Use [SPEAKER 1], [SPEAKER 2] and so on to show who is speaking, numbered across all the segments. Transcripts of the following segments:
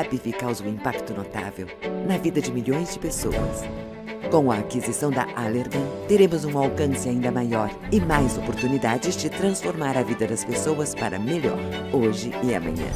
[SPEAKER 1] AbbVie causa um impacto notável na vida de milhões de pessoas. Com a aquisição da Allergan, teremos um alcance ainda maior e mais oportunidades de transformar a vida das pessoas para melhor, hoje e amanhã.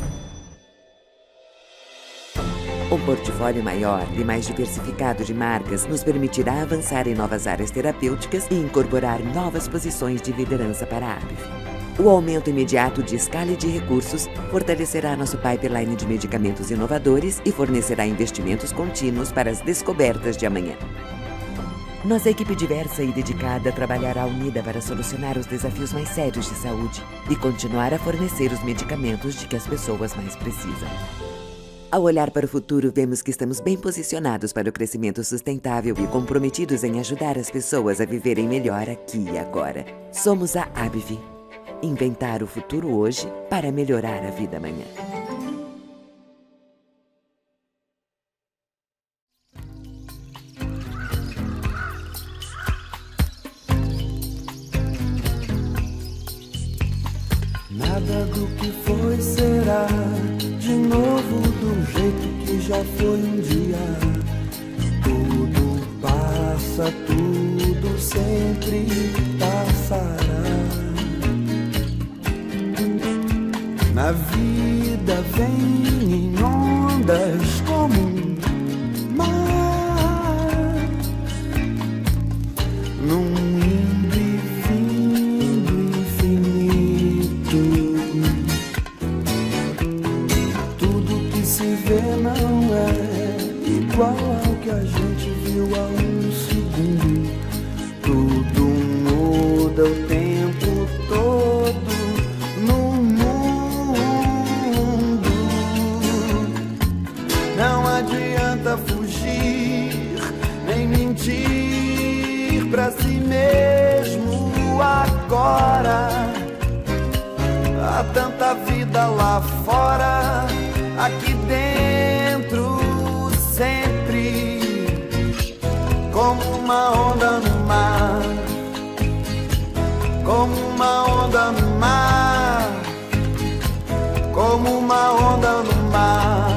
[SPEAKER 1] Um portfólio maior e mais diversificado de marcas nos permitirá avançar em novas áreas terapêuticas e incorporar novas posições de liderança para a AbbVie. O aumento imediato de escala e de recursos fortalecerá nosso pipeline de medicamentos inovadores e fornecerá investimentos contínuos para as descobertas de amanhã. Nossa equipe diversa e dedicada trabalhará unida para solucionar os desafios mais sérios de saúde e continuar a fornecer os medicamentos de que as pessoas mais precisam. Ao olhar para o futuro, vemos que estamos bem posicionados para o crescimento sustentável e comprometidos em ajudar as pessoas a viverem melhor aqui e agora. Somos a AbbVie. Inventar o futuro hoje para melhorar a vida amanhã.
[SPEAKER 2] Nada do que foi será de novo do jeito que já foi um dia. Tudo passa, tudo sempre passará. Na vida vem em ondas como um mar, num indo e vindo infinito. Tudo que se vê não é igual ao que a gente viu há um segundo. Tudo muda o tempo todo no mundo. Não adianta fugir nem mentir pra si mesmo agora. Há tanta vida lá fora, aqui dentro sempre, como uma onda no mar, como uma onda no mar, como uma onda no mar,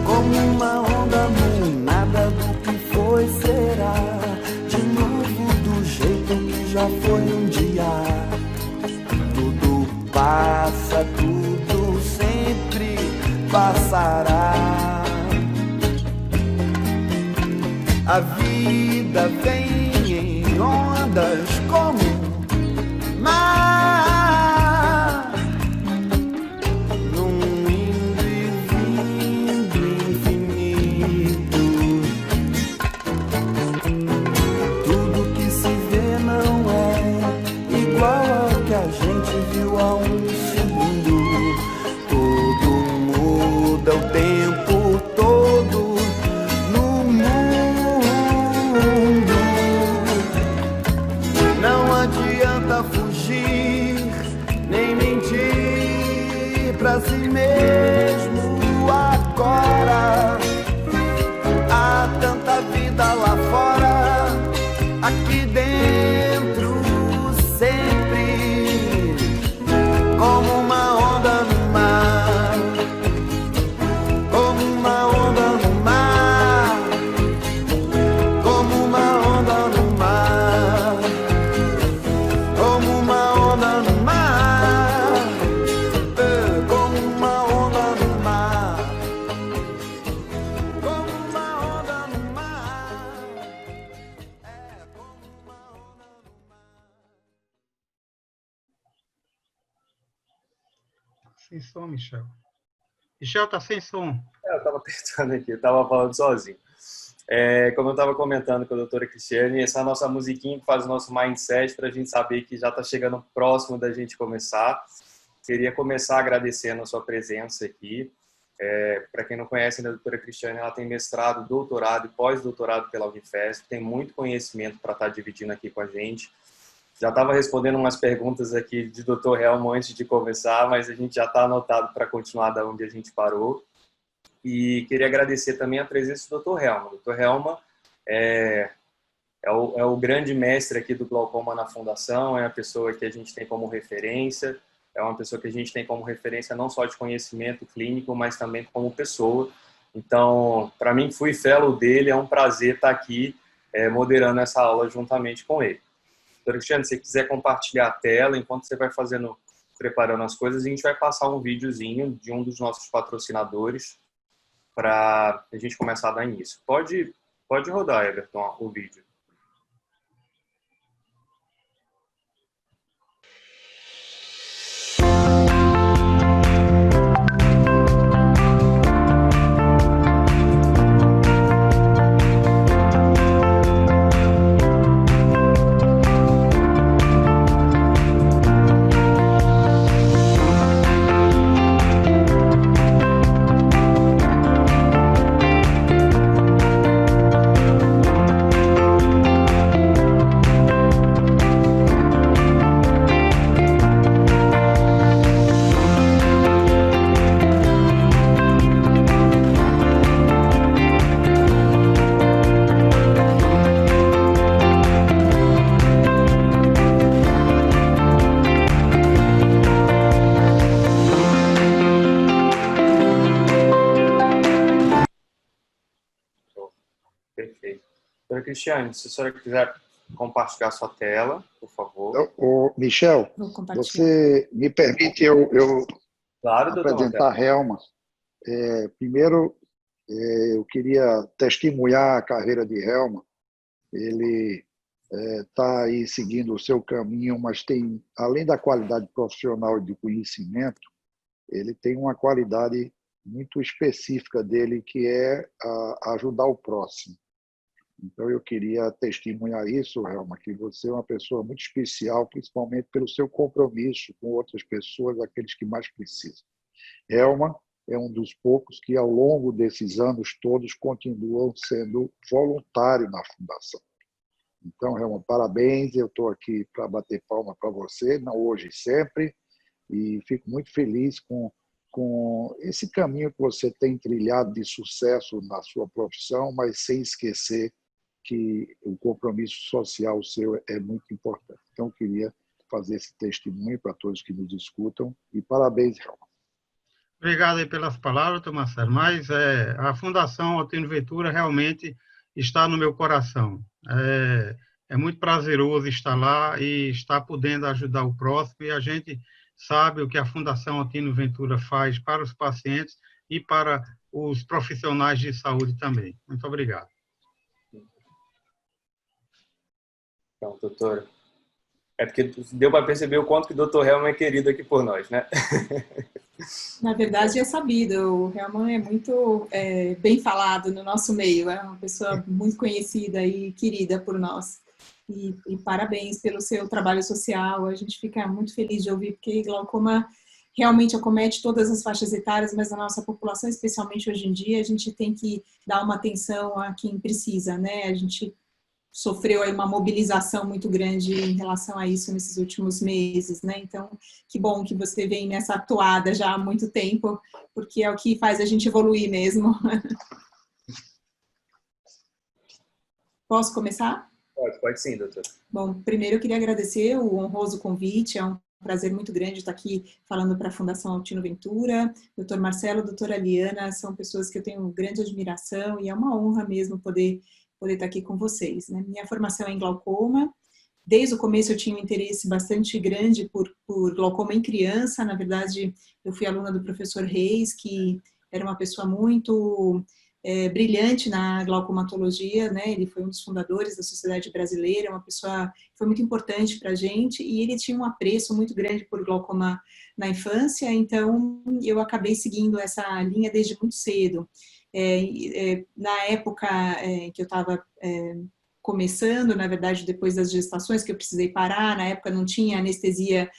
[SPEAKER 2] como uma onda no nada do que foi será, de novo do jeito que já foi um dia. Tudo passa, tudo sempre passará. A vida vem em ondas como mar, num indo e vindo infinito. Tudo que se vê não é igual ao que a gente viu há um segundo. Tudo muda o tempo todo no mundo. Não adianta fugir nem mentir pra si mesmo agora. Há tanta vida lá fora, aqui dentro sempre, como uma onda no mar, como uma onda no mar, como uma onda no mar, como uma onda no mar, como uma onda no mar, como uma onda no mar, como uma onda no mar.
[SPEAKER 3] Sem som, Michel. Michel, tá sem som.
[SPEAKER 4] Eu estava tentando aqui, eu estava falando sozinho. Como eu estava comentando com a doutora Cristiane, essa é a nossa musiquinha que faz o nosso mindset para a gente saber que já está chegando próximo da gente começar. Queria começar agradecendo a sua presença aqui. Para quem não conhece, a doutora Cristiane, ela tem mestrado, doutorado e pós-doutorado pela Unifesp, tem muito conhecimento para estar dividindo aqui com a gente. Já estava respondendo umas perguntas aqui de Dr. Helma antes de começar, mas a gente já está anotado para continuar da onde a gente parou. E queria agradecer também a presença do Dr. Helma. O Dr. Helma é o grande mestre aqui do glaucoma na Fundação, é a pessoa que a gente tem como referência. é uma pessoa que a gente tem como referência não só de conhecimento clínico, mas também como pessoa. Então, para mim, fui fellow dele, é um prazer estar aqui moderando essa aula juntamente com ele. Doutor Cristiane, se você quiser compartilhar a tela, enquanto você vai preparando as coisas, a gente vai passar um videozinho de um dos nossos patrocinadores para a gente começar a dar início. Pode rodar, Everton, o vídeo. Perfeito. Doutora Cristiane, se a senhora quiser compartilhar sua tela, por favor.
[SPEAKER 5] Michel, você me permite eu
[SPEAKER 4] Claro, doutor
[SPEAKER 5] apresentar a Helma. Primeiro, eu queria testemunhar a carreira de Helma. Ele está aí seguindo o seu caminho, mas tem, além da qualidade profissional e de conhecimento, ele tem uma qualidade muito específica dele, que é ajudar o próximo. Então, eu queria testemunhar isso, Helma, que você é uma pessoa muito especial, principalmente pelo seu compromisso com outras pessoas, aqueles que mais precisam. Helma é um dos poucos que, ao longo desses anos todos, continuam sendo voluntário na Fundação. Então, Helma, parabéns, eu estou aqui para bater palma para você, não hoje e sempre, e fico muito feliz com esse caminho que você tem trilhado de sucesso na sua profissão, mas sem esquecer que o compromisso social seu é muito importante. Então, eu queria fazer esse testemunho para todos que nos escutam, e parabéns, Helma.
[SPEAKER 3] Obrigado aí pelas palavras, doutor Marcelo, mas a Fundação Altino Ventura realmente está no meu coração. É muito prazeroso estar lá e estar podendo ajudar o próximo, e a gente sabe o que a Fundação Altino Ventura faz para os pacientes e para os profissionais de saúde também. Muito obrigado.
[SPEAKER 4] Então, doutora, é porque deu para perceber o quanto que o doutor Helman é querido aqui por nós, né?
[SPEAKER 6] Na verdade, é sabido, o Helman é muito bem falado no nosso meio, é uma pessoa muito conhecida e querida por nós. E parabéns pelo seu trabalho social, a gente fica muito feliz de ouvir, porque glaucoma realmente acomete todas as faixas etárias, mas a nossa população, especialmente hoje em dia, a gente tem que dar uma atenção a quem precisa, né? A gente sofreu aí uma mobilização muito grande em relação a isso nesses últimos meses, né? Então, que bom que você vem nessa atuada já há muito tempo, porque é o que faz a gente evoluir mesmo. Posso começar?
[SPEAKER 4] Pode sim, doutor.
[SPEAKER 6] Bom, primeiro eu queria agradecer o honroso convite, é um prazer muito grande estar aqui falando para a Fundação Altino Ventura. Doutor Marcelo, doutora Liana, são pessoas que eu tenho grande admiração e é uma honra mesmo poder estar aqui com vocês, né? Minha formação é em glaucoma. Desde o começo eu tinha um interesse bastante grande por glaucoma em criança. Na verdade, eu fui aluna do professor Reis, que era uma pessoa muito brilhante na glaucomatologia, né? Ele foi um dos fundadores da Sociedade Brasileira, uma pessoa que foi muito importante para a gente, e ele tinha um apreço muito grande por glaucoma na infância, então eu acabei seguindo essa linha desde muito cedo. Na época que eu estava começando, na verdade, depois das gestações, que eu precisei parar, na época não tinha anestesia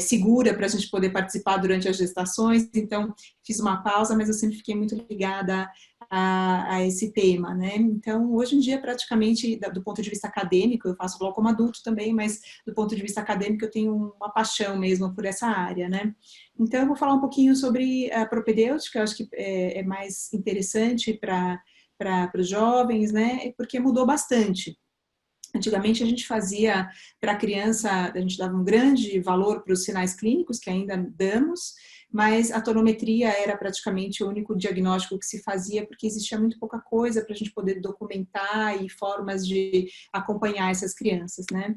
[SPEAKER 6] segura para a gente poder participar durante as gestações, então fiz uma pausa, mas eu sempre fiquei muito ligada a esse tema, né? Então, hoje em dia, praticamente, do ponto de vista acadêmico, eu faço glaucoma adulto também, mas do ponto de vista acadêmico eu tenho uma paixão mesmo por essa área, né? Então, eu vou falar um pouquinho sobre a propedêutica, eu acho que é mais interessante para os jovens, né? Porque mudou bastante. Antigamente a gente fazia para a criança, a gente dava um grande valor para os sinais clínicos, que ainda damos, mas a tonometria era praticamente o único diagnóstico que se fazia, porque existia muito pouca coisa para a gente poder documentar e formas de acompanhar essas crianças, né?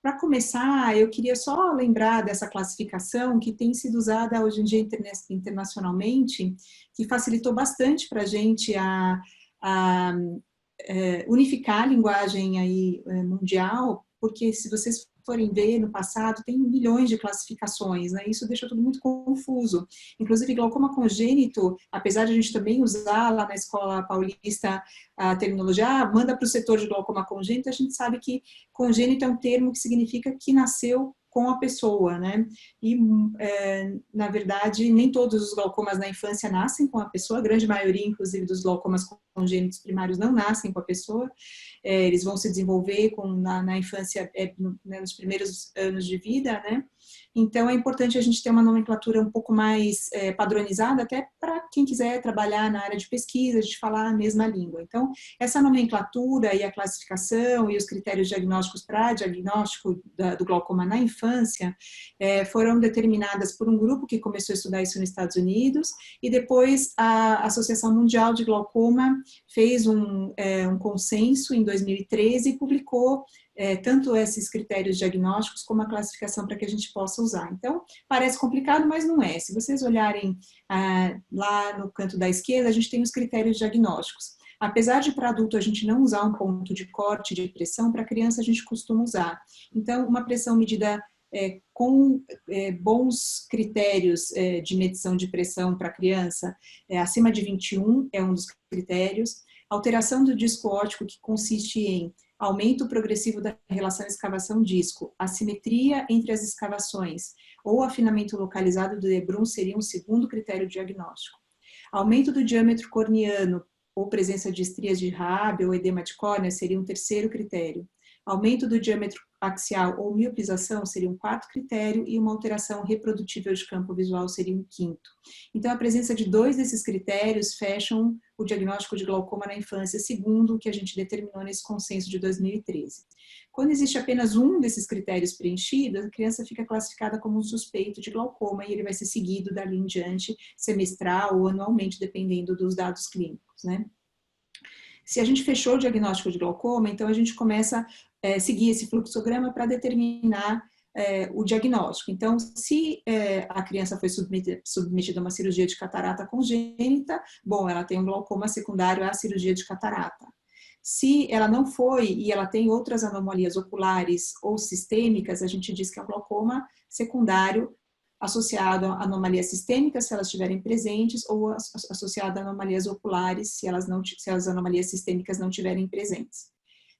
[SPEAKER 6] Para começar, eu queria só lembrar dessa classificação que tem sido usada hoje em dia internacionalmente, que facilitou bastante para a gente unificar a linguagem aí mundial, porque se vocês forem ver no passado, tem milhões de classificações, né? Isso deixa tudo muito confuso. Inclusive, glaucoma congênito, apesar de a gente também usar lá na Escola Paulista a terminologia, manda para o setor de glaucoma congênito, a gente sabe que congênito é um termo que significa que nasceu com a pessoa, né? E, na verdade, nem todos os glaucomas na infância nascem com a pessoa, a grande maioria, inclusive, dos glaucomas congênitos primários não nascem com a pessoa, eles vão se desenvolver na infância, né, nos primeiros anos de vida, né? Então, é importante a gente ter uma nomenclatura um pouco mais padronizada, até para quem quiser trabalhar na área de pesquisa, a gente falar a mesma língua. Então, essa nomenclatura e a classificação e os critérios diagnósticos para diagnóstico do glaucoma na infância foram determinadas por um grupo que começou a estudar isso nos Estados Unidos, e depois a Associação Mundial de Glaucoma fez um consenso em 2013 e publicou tanto esses critérios diagnósticos como a classificação para que a gente possa usar. Então, parece complicado, mas não é. Se vocês olharem lá no canto da esquerda, a gente tem os critérios diagnósticos. Apesar de para adulto a gente não usar um ponto de corte de pressão, para criança a gente costuma usar. Então, uma pressão medida com bons critérios de medição de pressão para criança, acima de 21 é um dos critérios. Alteração do disco óptico, que consiste em aumento progressivo da relação escavação-disco, assimetria entre as escavações ou afinamento localizado do Lebrun seria um segundo critério diagnóstico. Aumento do diâmetro corneano ou presença de estrias de Raab ou edema de córnea seria um terceiro critério. Aumento do diâmetro axial ou miopização seria um quarto critério e uma alteração reprodutível de campo visual seria um quinto. Então, a presença de 2 desses critérios fecham o diagnóstico de glaucoma na infância, segundo o que a gente determinou nesse consenso de 2013. Quando existe apenas um desses critérios preenchido, a criança fica classificada como um suspeito de glaucoma e ele vai ser seguido dali em diante, semestral ou anualmente, dependendo dos dados clínicos, né? Se a gente fechou o diagnóstico de glaucoma, então a gente começa a seguir esse fluxograma para determinar o diagnóstico. Então, se a criança foi submetida a uma cirurgia de catarata congênita, bom, ela tem um glaucoma secundário à cirurgia de catarata. Se ela não foi e ela tem outras anomalias oculares ou sistêmicas, a gente diz que é um glaucoma secundário associado a anomalias sistêmicas, se elas estiverem presentes, ou associado a anomalias oculares, se as anomalias sistêmicas não estiverem presentes.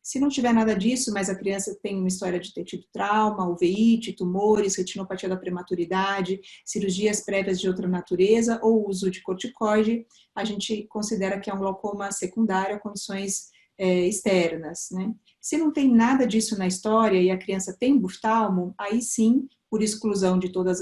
[SPEAKER 6] Se não tiver nada disso, mas a criança tem uma história de ter tido trauma, uveíte, tumores, retinopatia da prematuridade, cirurgias prévias de outra natureza ou uso de corticoide, a gente considera que é um glaucoma secundário a condições externas, né? Se não tem nada disso na história e a criança tem buftalmo, aí sim, por exclusão de todas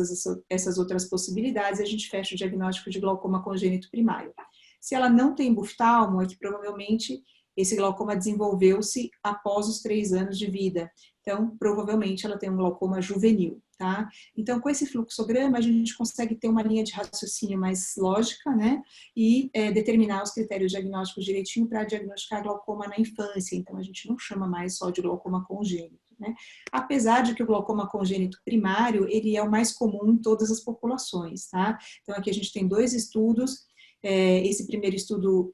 [SPEAKER 6] essas outras possibilidades, a gente fecha o diagnóstico de glaucoma congênito primário. Se ela não tem buftalmo, é que provavelmente esse glaucoma desenvolveu-se após os 3 anos de vida. Então, provavelmente ela tem um glaucoma juvenil, tá? Então, com esse fluxograma, a gente consegue ter uma linha de raciocínio mais lógica, né? E determinar os critérios diagnósticos direitinho para diagnosticar glaucoma na infância. Então, a gente não chama mais só de glaucoma congênito, né? Apesar de que o glaucoma congênito primário, ele é o mais comum em todas as populações, tá? Então, aqui a gente tem 2 estudos. Esse primeiro estudo,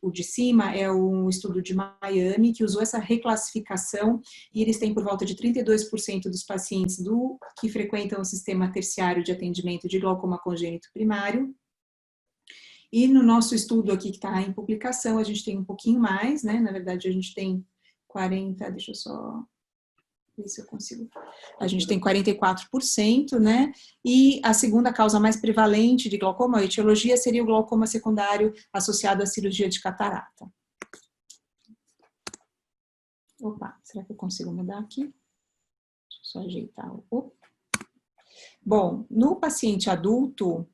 [SPEAKER 6] o de cima, é um estudo de Miami, que usou essa reclassificação, e eles têm por volta de 32% dos pacientes que frequentam o sistema terciário de atendimento de glaucoma congênito primário. E no nosso estudo aqui, que está em publicação, a gente tem um pouquinho mais, né? Na verdade, a gente tem 40, deixa eu só ver se eu consigo. A gente tem 44%, né? E a segunda causa mais prevalente de glaucoma, a etiologia, seria o glaucoma secundário associado à cirurgia de catarata. Opa, será que eu consigo mudar aqui? Deixa eu só ajeitar. Bom, no paciente adulto,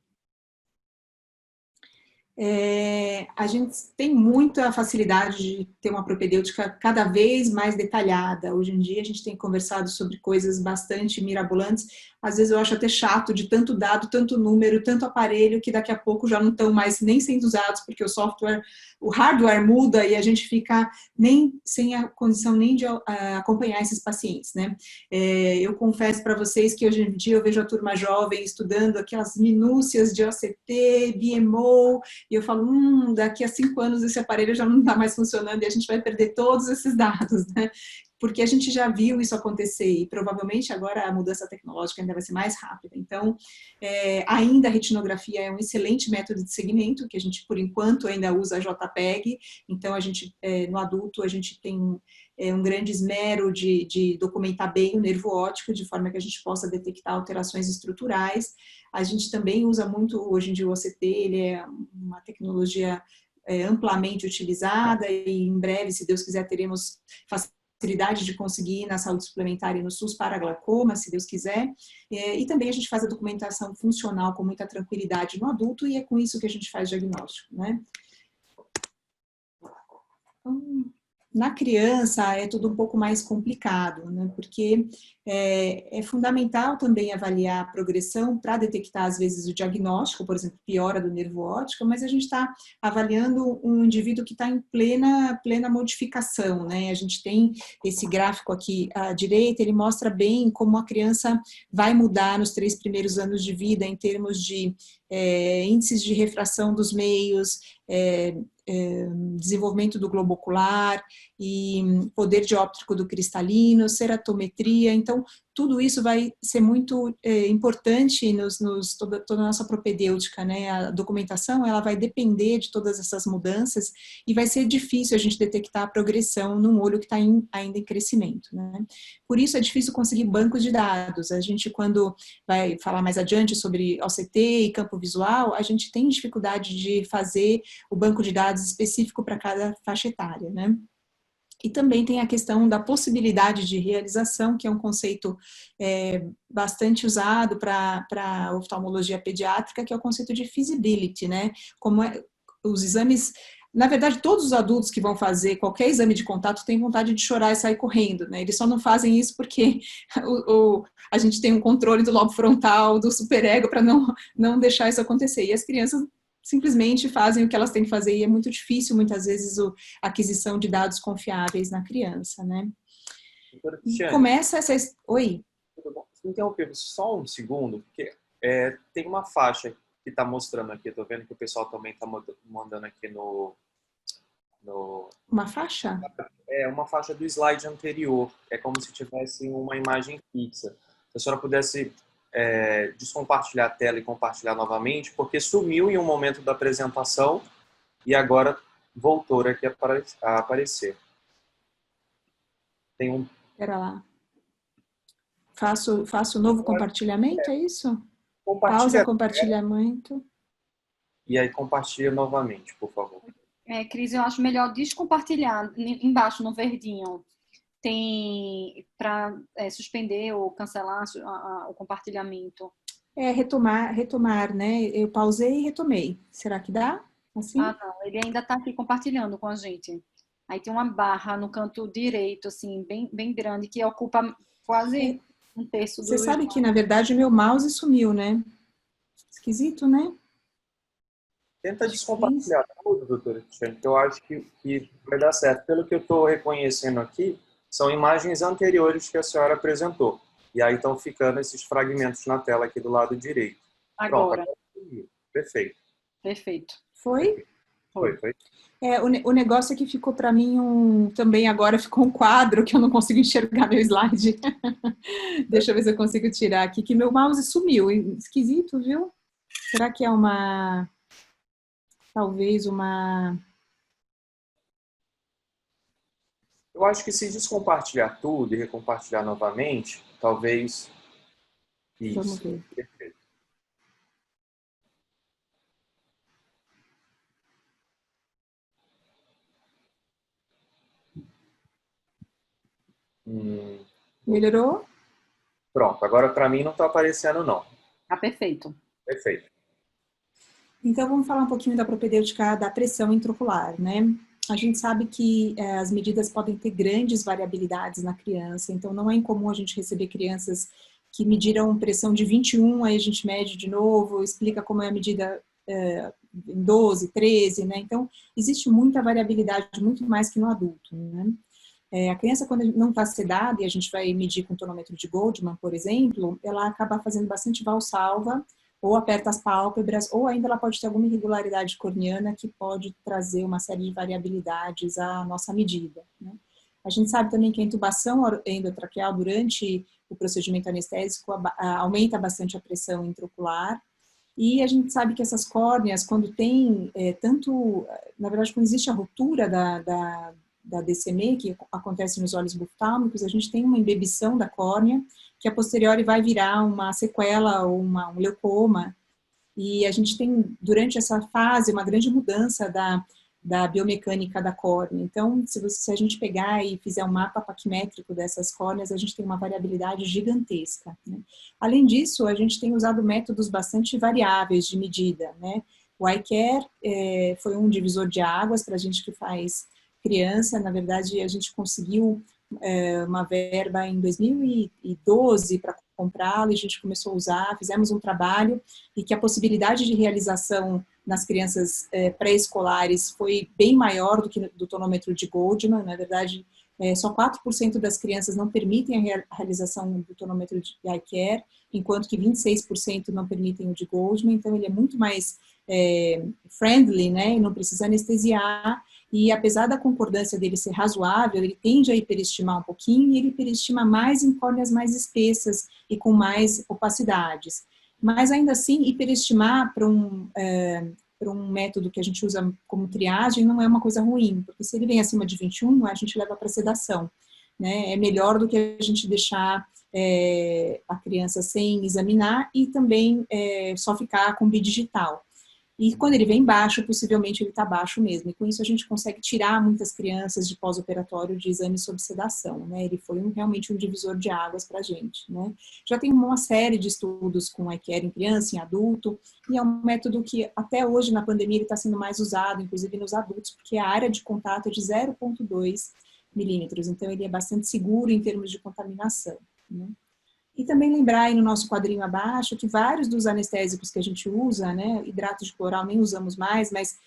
[SPEAKER 6] a gente tem muita facilidade de ter uma propedêutica cada vez mais detalhada. Hoje em dia a gente tem conversado sobre coisas bastante mirabolantes. Às vezes eu acho até chato de tanto dado, tanto número, tanto aparelho, que daqui a pouco já não estão mais nem sendo usados, porque o software, o hardware muda e a gente fica nem sem a condição nem de acompanhar esses pacientes, né? Eu confesso para vocês que hoje em dia eu vejo a turma jovem estudando aquelas minúcias de OCT, BMO, e eu falo, daqui a 5 anos esse aparelho já não está mais funcionando e a gente vai perder todos esses dados, né? Porque a gente já viu isso acontecer e provavelmente agora a mudança tecnológica ainda vai ser mais rápida. Então, ainda a retinografia é um excelente método de segmento, que a gente, por enquanto, ainda usa a JPEG. Então, a gente, no adulto, a gente tem um grande esmero de documentar bem o nervo óptico, de forma que a gente possa detectar alterações estruturais. A gente também usa muito, hoje em dia, o OCT, ele é uma tecnologia amplamente utilizada e em breve, se Deus quiser, teremos facilidade de conseguir na saúde suplementar e no SUS para glaucoma, se Deus quiser. E também a gente faz a documentação funcional com muita tranquilidade no adulto e é com isso que a gente faz diagnóstico, né? Na criança é tudo um pouco mais complicado, né? Porque é fundamental também avaliar a progressão para detectar, às vezes, o diagnóstico, por exemplo, piora do nervo óptico, mas a gente está avaliando um indivíduo que está em plena modificação, né? A gente tem esse gráfico aqui à direita, ele mostra bem como a criança vai mudar nos 3 primeiros anos de vida em termos de índices de refração dos meios, desenvolvimento do globo ocular e poder dióptrico do cristalino, ceratometria. Então, tudo isso vai ser muito importante toda a nossa propedêutica, né? A documentação, ela vai depender de todas essas mudanças e vai ser difícil a gente detectar a progressão num olho que está ainda em crescimento, né? Por isso é difícil conseguir bancos de dados. A gente, quando vai falar mais adiante sobre OCT e campo visual, a gente tem dificuldade de fazer o banco de dados específico para cada faixa etária, né? E também tem a questão da possibilidade de realização, que é um conceito bastante usado para oftalmologia pediátrica, que é o conceito de feasibility, né? Como os exames, na verdade, todos os adultos que vão fazer qualquer exame de contato têm vontade de chorar e sair correndo, né? Eles só não fazem isso porque a gente tem um controle do lobo frontal, do superego, para não deixar isso acontecer. E as crianças simplesmente fazem o que elas têm que fazer e é muito difícil, muitas vezes, a aquisição de dados confiáveis na criança, né? E começa essa... Oi?
[SPEAKER 4] Tudo bom? Se me interromper só um segundo, porque tem uma faixa que está mostrando aqui, estou vendo que o pessoal também está mandando aqui no...
[SPEAKER 6] Uma faixa?
[SPEAKER 4] Uma faixa do slide anterior, é como se tivesse uma imagem fixa. Se a senhora pudesse descompartilhar a tela e compartilhar novamente, porque sumiu em um momento da apresentação e agora voltou aqui a aparecer. Tem um...
[SPEAKER 6] Espera lá. Faço novo compartilhamento, é isso? Pausa compartilhamento.
[SPEAKER 4] E aí compartilha novamente, por favor.
[SPEAKER 7] Cris, eu acho melhor descompartilhar. Embaixo, no verdinho, tem para suspender ou cancelar o compartilhamento.
[SPEAKER 6] Retomar, né? Eu pausei e retomei. Será que dá? Assim?
[SPEAKER 7] Ah, não. Ele ainda está aqui compartilhando com a gente. Aí tem uma barra no canto direito, assim, bem grande, que ocupa quase um terço do...
[SPEAKER 6] Você sabe que, na verdade, meu mouse sumiu, né? Esquisito, né?
[SPEAKER 4] Tenta descompartilhar tudo, doutora Cristiane, que eu acho que vai dar certo. Pelo que eu estou reconhecendo aqui, são imagens anteriores que a senhora apresentou. E aí estão ficando esses fragmentos na tela aqui do lado direito.
[SPEAKER 7] Agora.
[SPEAKER 4] Pronto, perfeito.
[SPEAKER 7] Perfeito.
[SPEAKER 6] Foi?
[SPEAKER 4] Foi.
[SPEAKER 6] O negócio é que ficou para mim também agora ficou um quadro que eu não consigo enxergar meu slide. Deixa eu ver se eu consigo tirar aqui, que meu mouse sumiu. Esquisito, viu? Será que é talvez uma...
[SPEAKER 4] Eu acho que se descompartilhar tudo e recompartilhar novamente, talvez... Isso.
[SPEAKER 6] Vamos ver.
[SPEAKER 4] Perfeito.
[SPEAKER 6] Melhorou?
[SPEAKER 4] Pronto, agora para mim não está aparecendo não.
[SPEAKER 7] Tá perfeito.
[SPEAKER 4] Perfeito.
[SPEAKER 6] Então, vamos falar um pouquinho da propedêutica da pressão intraocular, né? A gente sabe que as medidas podem ter grandes variabilidades na criança, então não é incomum a gente receber crianças que mediram pressão de 21, aí a gente mede de novo, explica como é a medida em 12, 13, né? Então, existe muita variabilidade, muito mais que no adulto, né? A criança, quando não está sedada, e a gente vai medir com tonômetro de Goldman, por exemplo, ela acaba fazendo bastante valsalva, ou aperta as pálpebras, ou ainda ela pode ter alguma irregularidade corneana que pode trazer uma série de variabilidades à nossa medida, né? A gente sabe também que a intubação endotraqueal durante o procedimento anestésico aumenta bastante a pressão intraocular, e a gente sabe que essas córneas, quando tem na verdade, quando existe a ruptura da DCM, que acontece nos olhos buftálmicos, a gente tem uma embebição da córnea, que a posteriori vai virar uma sequela ou um leucoma, e a gente tem, durante essa fase, uma grande mudança da biomecânica da córnea. Então, se a gente pegar e fizer um mapa paquimétrico dessas córneas, a gente tem uma variabilidade gigantesca, né? Além disso, a gente tem usado métodos bastante variáveis de medida, né? O iCare foi um divisor de águas para a gente que faz criança. Na verdade, a gente conseguiu uma verba em 2012 para comprá-lo, e a gente começou a usar, fizemos um trabalho, e que a possibilidade de realização nas crianças pré-escolares foi bem maior do que do tonômetro de Goldman. Na verdade, só 4% das crianças não permitem a realização do tonômetro de iCare, enquanto que 26% não permitem o de Goldman. Então, ele é muito mais friendly, né, e não precisa anestesiar, e apesar da concordância dele ser razoável, ele tende a hiperestimar um pouquinho, e ele hiperestima mais em córneas mais espessas e com mais opacidades. Mas ainda assim, hiperestimar para um método que a gente usa como triagem não é uma coisa ruim, porque se ele vem acima de 21, a gente leva para sedação, né? É melhor do que a gente deixar a criança sem examinar e também só ficar com bidigital. E quando ele vem baixo, possivelmente ele está baixo mesmo. E com isso a gente consegue tirar muitas crianças de pós-operatório de exame sob sedação, né? Ele foi realmente um divisor de águas para a gente, né? Já tem uma série de estudos com iCare em criança, em adulto, e é um método que até hoje na pandemia ele está sendo mais usado, inclusive nos adultos, porque a área de contato é de 0,2 milímetros. Então ele é bastante seguro em termos de contaminação, né? E também lembrar aí no nosso quadrinho abaixo que vários dos anestésicos que a gente usa, né, hidrato de cloral nem usamos mais, mas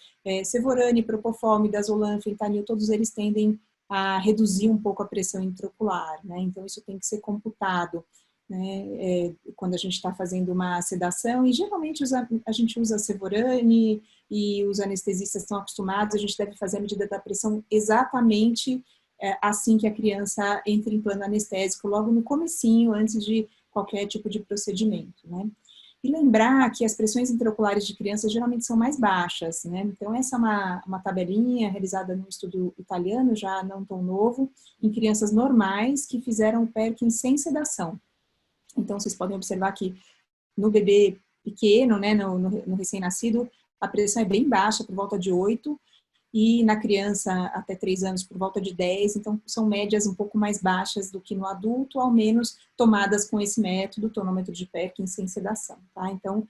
[SPEAKER 6] Cevorane, Propofol, Midazolam, Fentanil, todos eles tendem a reduzir um pouco a pressão intraocular, né? Então isso tem que ser computado, né, quando a gente está fazendo uma sedação, e geralmente a gente usa Cevorane e os anestesistas estão acostumados, a gente deve fazer a medida da pressão exatamente assim que a criança entra em plano anestésico, logo no comecinho, antes de qualquer tipo de procedimento, né? E lembrar que as pressões intraoculares de crianças geralmente são mais baixas, né? Então, essa é uma tabelinha realizada num estudo italiano, já não tão novo, em crianças normais que fizeram Perkins sem sedação. Então, vocês podem observar que no bebê pequeno, né, no recém-nascido, a pressão é bem baixa, por volta de 8, e na criança até 3 anos por volta de 10, então são médias um pouco mais baixas do que no adulto, ao menos tomadas com esse método, tonômetro de Perkins sem sedação, tá? Então,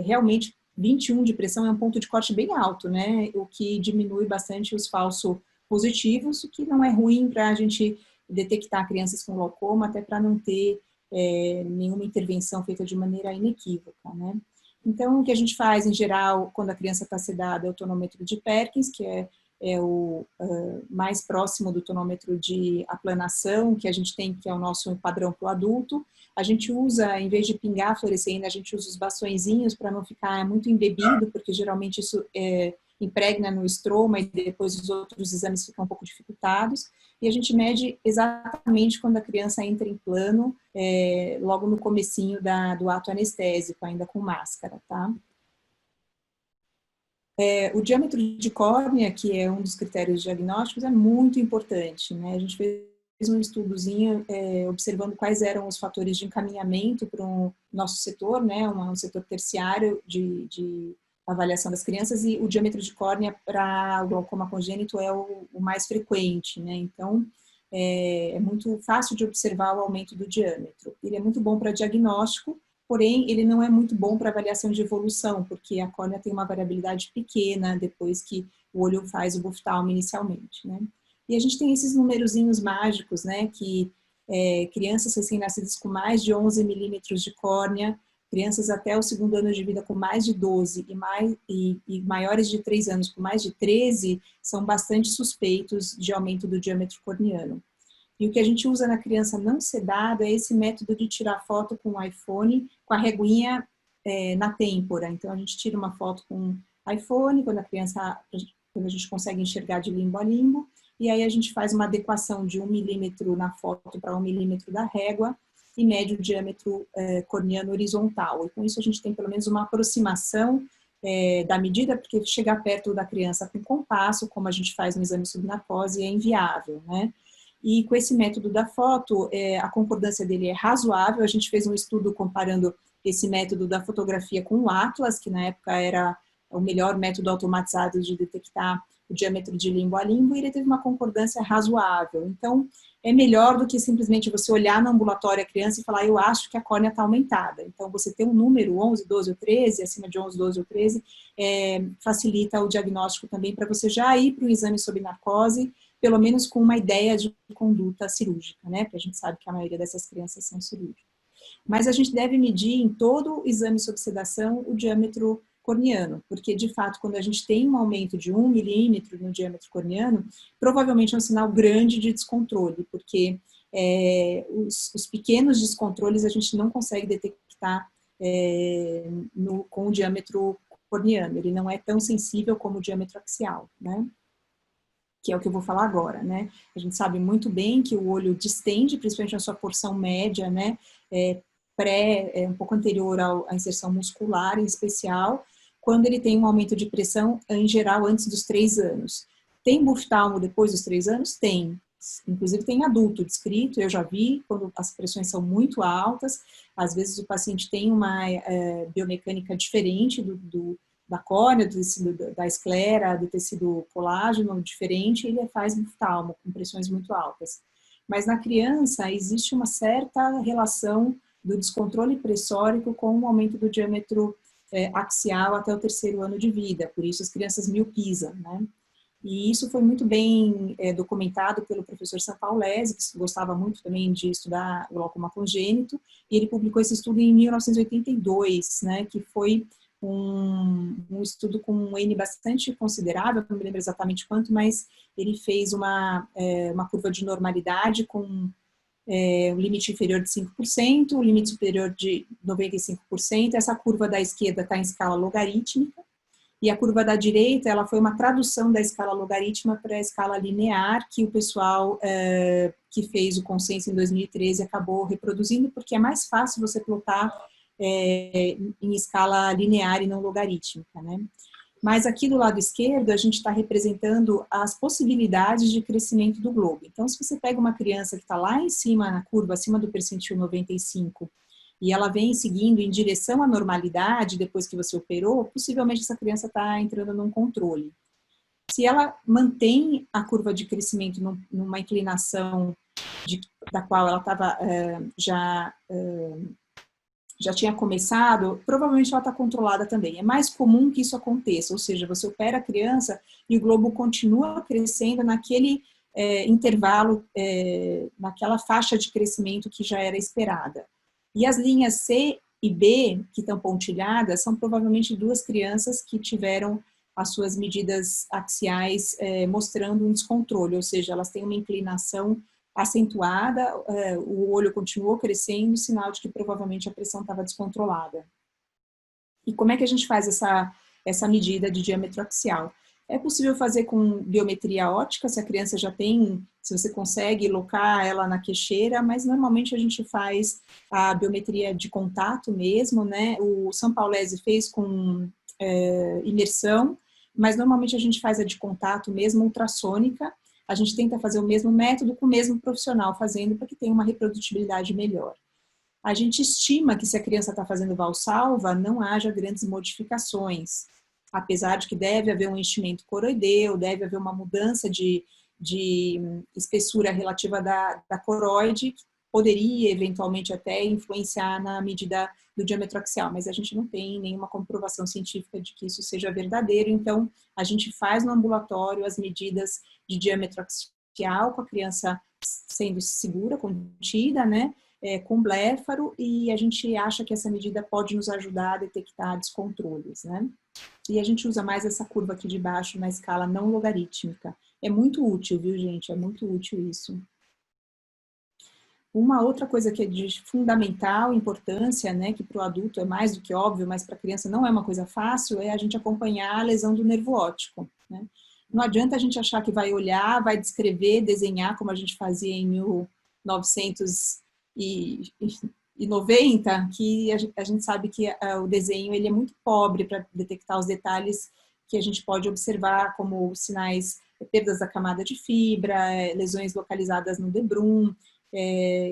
[SPEAKER 6] realmente, 21 de pressão é um ponto de corte bem alto, né? O que diminui bastante os falsos positivos, o que não é ruim para a gente detectar crianças com glaucoma, até para não ter nenhuma intervenção feita de maneira inequívoca, né? Então, o que a gente faz, em geral, quando a criança está sedada, é o tonômetro de Perkins, que é o mais próximo do tonômetro de aplanação, que a gente tem, que é o nosso padrão para o adulto. A gente usa, em vez de pingar a fluorescência, a gente usa os bastõezinhos para não ficar muito embebido, porque geralmente isso impregna no estroma e depois os outros exames ficam um pouco dificultados. E a gente mede exatamente quando a criança entra em plano, logo no comecinho do ato anestésico, ainda com máscara, tá? O diâmetro de córnea, que é um dos critérios diagnósticos, é muito importante, né? A gente fez um estudozinho observando quais eram os fatores de encaminhamento para o nosso setor, né? Um setor terciário de avaliação das crianças, e o diâmetro de córnea para o glaucoma congênito é o mais frequente, né? Então, é muito fácil de observar o aumento do diâmetro. Ele é muito bom para diagnóstico, porém ele não é muito bom para avaliação de evolução, porque a córnea tem uma variabilidade pequena depois que o olho faz o buftalmo inicialmente, né? E a gente tem esses numerozinhos mágicos, né, que crianças recém-nascidas com mais de 11 milímetros de córnea, crianças até o 2º ano de vida com mais de 12 e maiores de 3 anos com mais de 13 são bastante suspeitos de aumento do diâmetro corneano. E o que a gente usa na criança não sedada é esse método de tirar foto com o iPhone, com a reguinha na têmpora. Então a gente tira uma foto com o iPhone, quando a gente consegue enxergar de limbo a limbo, e aí a gente faz uma adequação de 1 milímetro na foto para 1 milímetro da régua, e mede o diâmetro corneano horizontal. E com isso a gente tem pelo menos uma aproximação da medida, porque chegar perto da criança com compasso, como a gente faz no exame sob narcose, é inviável, né? E com esse método da foto, a concordância dele é razoável. A gente fez um estudo comparando esse método da fotografia com o Atlas, que na época era o melhor método automatizado de detectar o diâmetro de limbo a limbo, e ele teve uma concordância razoável. Então, é melhor do que simplesmente você olhar no ambulatório a criança e falar, eu acho que a córnea está aumentada. Então, você ter um número 11, 12 ou 13, acima de 11, 12 ou 13, facilita o diagnóstico também para você já ir para o exame sob narcose, pelo menos com uma ideia de conduta cirúrgica, né? Porque a gente sabe que a maioria dessas crianças são cirúrgicas. Mas a gente deve medir em todo o exame sob sedação o diâmetro corneano, porque de fato quando a gente tem um aumento de 1 milímetro no diâmetro corneano, provavelmente é um sinal grande de descontrole, porque os pequenos descontroles a gente não consegue detectar com o diâmetro corneano, ele não é tão sensível como o diâmetro axial, né? Que é o que eu vou falar agora, né? A gente sabe muito bem que o olho distende, principalmente na sua porção média, né? Um pouco anterior à inserção muscular, em especial, quando ele tem um aumento de pressão, em geral, antes dos 3 anos. Tem buftalmo depois dos 3 anos? Tem. Inclusive tem adulto descrito, eu já vi, quando as pressões são muito altas, às vezes o paciente tem uma biomecânica diferente da córnea, do tecido da esclera, do tecido colágeno diferente, ele faz buftalmo com pressões muito altas. Mas na criança existe uma certa relação do descontrole pressórico com o aumento do diâmetro axial até o 3º ano de vida, por isso as crianças miopizam, né? E isso foi muito bem documentado pelo professor Sampaolesi, que gostava muito também de estudar o glaucoma congênito, e ele publicou esse estudo em 1982, né, que foi um estudo com um N bastante considerável, não me lembro exatamente quanto, mas ele fez uma curva de normalidade com o limite inferior de 5%, o limite superior de 95%, essa curva da esquerda está em escala logarítmica, e a curva da direita, ela foi uma tradução da escala logarítmica para a escala linear, que o pessoal que fez o consenso em 2013 acabou reproduzindo, porque é mais fácil você plotar em escala linear e não logarítmica, né? Mas aqui do lado esquerdo, a gente está representando as possibilidades de crescimento do globo. Então, se você pega uma criança que está lá em cima na curva, acima do percentil 95, e ela vem seguindo em direção à normalidade depois que você operou, possivelmente essa criança está entrando num controle. Se ela mantém a curva de crescimento numa inclinação da qual ela estava já tinha começado, provavelmente ela está controlada também. É mais comum que isso aconteça, ou seja, você opera a criança e o globo continua crescendo naquele intervalo, naquela faixa de crescimento que já era esperada. E as linhas C e B, que estão pontilhadas, são provavelmente 2 crianças que tiveram as suas medidas axiais mostrando um descontrole, ou seja, elas têm uma inclinação acentuada, o olho continuou crescendo, sinal de que provavelmente a pressão estava descontrolada. E como é que a gente faz essa medida de diâmetro axial? É possível fazer com biometria óptica, se a criança já tem, se você consegue locar ela na queixeira, mas normalmente a gente faz a biometria de contato mesmo, né? O Sampaolesi fez com imersão, mas normalmente a gente faz a de contato mesmo, ultrassônica. A gente tenta fazer o mesmo método com o mesmo profissional fazendo para que tenha uma reprodutibilidade melhor. A gente estima que se a criança está fazendo valsalva, não haja grandes modificações, apesar de que deve haver um enchimento coroideu, deve haver uma mudança de espessura relativa da coroide, poderia eventualmente até influenciar na medida do diâmetro axial, mas a gente não tem nenhuma comprovação científica de que isso seja verdadeiro, então a gente faz no ambulatório as medidas de diâmetro axial com a criança sendo segura, contida, né, com bléfaro, e a gente acha que essa medida pode nos ajudar a detectar descontroles, né. E a gente usa mais essa curva aqui de baixo na escala não logarítmica. É muito útil, viu, gente? É muito útil isso. Uma outra coisa que é de fundamental importância, né, que para o adulto é mais do que óbvio, mas para a criança não é uma coisa fácil, é a gente acompanhar a lesão do nervo óptico, né? Não adianta a gente achar que vai olhar, vai descrever, desenhar, como a gente fazia em 1990, que a gente sabe que o desenho ele é muito pobre para detectar os detalhes que a gente pode observar, como sinais, perdas da camada de fibra, lesões localizadas no debrum,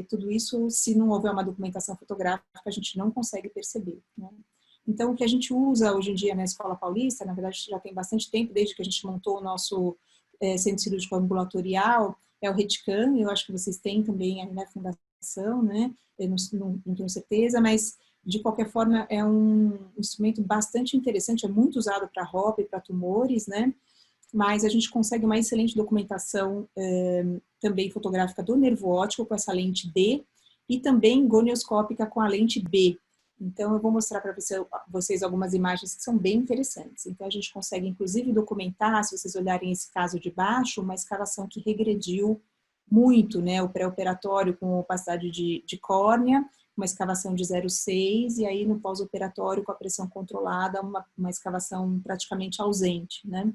[SPEAKER 6] tudo isso, se não houver uma documentação fotográfica, a gente não consegue perceber, né? Então, o que a gente usa hoje em dia na Escola Paulista, na verdade já tem bastante tempo, desde que a gente montou o nosso centro cirúrgico ambulatorial, é o RETICAM. Eu acho que vocês têm também aí na fundação, né? Eu não tenho certeza, mas de qualquer forma é um instrumento bastante interessante, é muito usado para ROP, para tumores, né? Mas a gente consegue uma excelente documentação também fotográfica do nervo óptico com essa lente D e também gonioscópica com a lente B. Então, eu vou mostrar para vocês algumas imagens que são bem interessantes. Então, a gente consegue, inclusive, documentar, se vocês olharem esse caso de baixo, uma escavação que regrediu muito, né? O pré-operatório com opacidade de córnea, uma escavação de 0,6, e aí no pós-operatório com a pressão controlada, uma escavação praticamente ausente, né?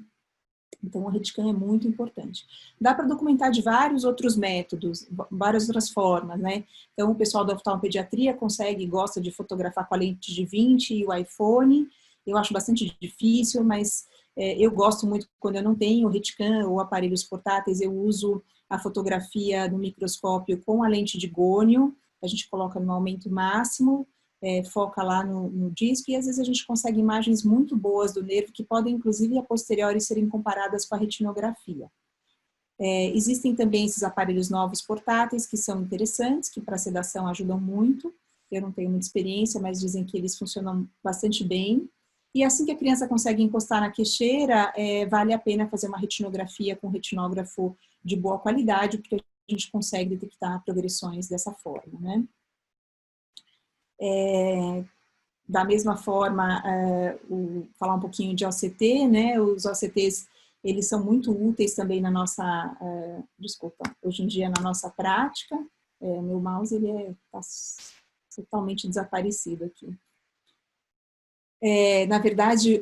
[SPEAKER 6] Então, o RETICAM é muito importante. Dá para documentar de vários outros métodos, várias outras formas, né? Então, o pessoal da oftalmopediatria consegue, gosta de fotografar com a lente de 20 e o iPhone. Eu acho bastante difícil, mas eu gosto muito quando eu não tenho o RETICAM ou aparelhos portáteis, eu uso a fotografia no microscópio com a lente de gônio, a gente coloca no aumento máximo, foca lá no disco, e às vezes a gente consegue imagens muito boas do nervo que podem, inclusive, a posteriori serem comparadas com a retinografia. Existem também esses aparelhos novos portáteis que são interessantes, que para sedação ajudam muito. Eu não tenho muita experiência, mas dizem que eles funcionam bastante bem. E assim que a criança consegue encostar na queixeira, vale a pena fazer uma retinografia com um retinógrafo de boa qualidade, porque a gente consegue detectar progressões dessa forma, né? Da mesma forma, falar um pouquinho de OCT, né? Os OCTs, eles são muito úteis também na nossa, hoje em dia na nossa prática. Meu mouse, ele está totalmente desaparecido aqui. Na verdade,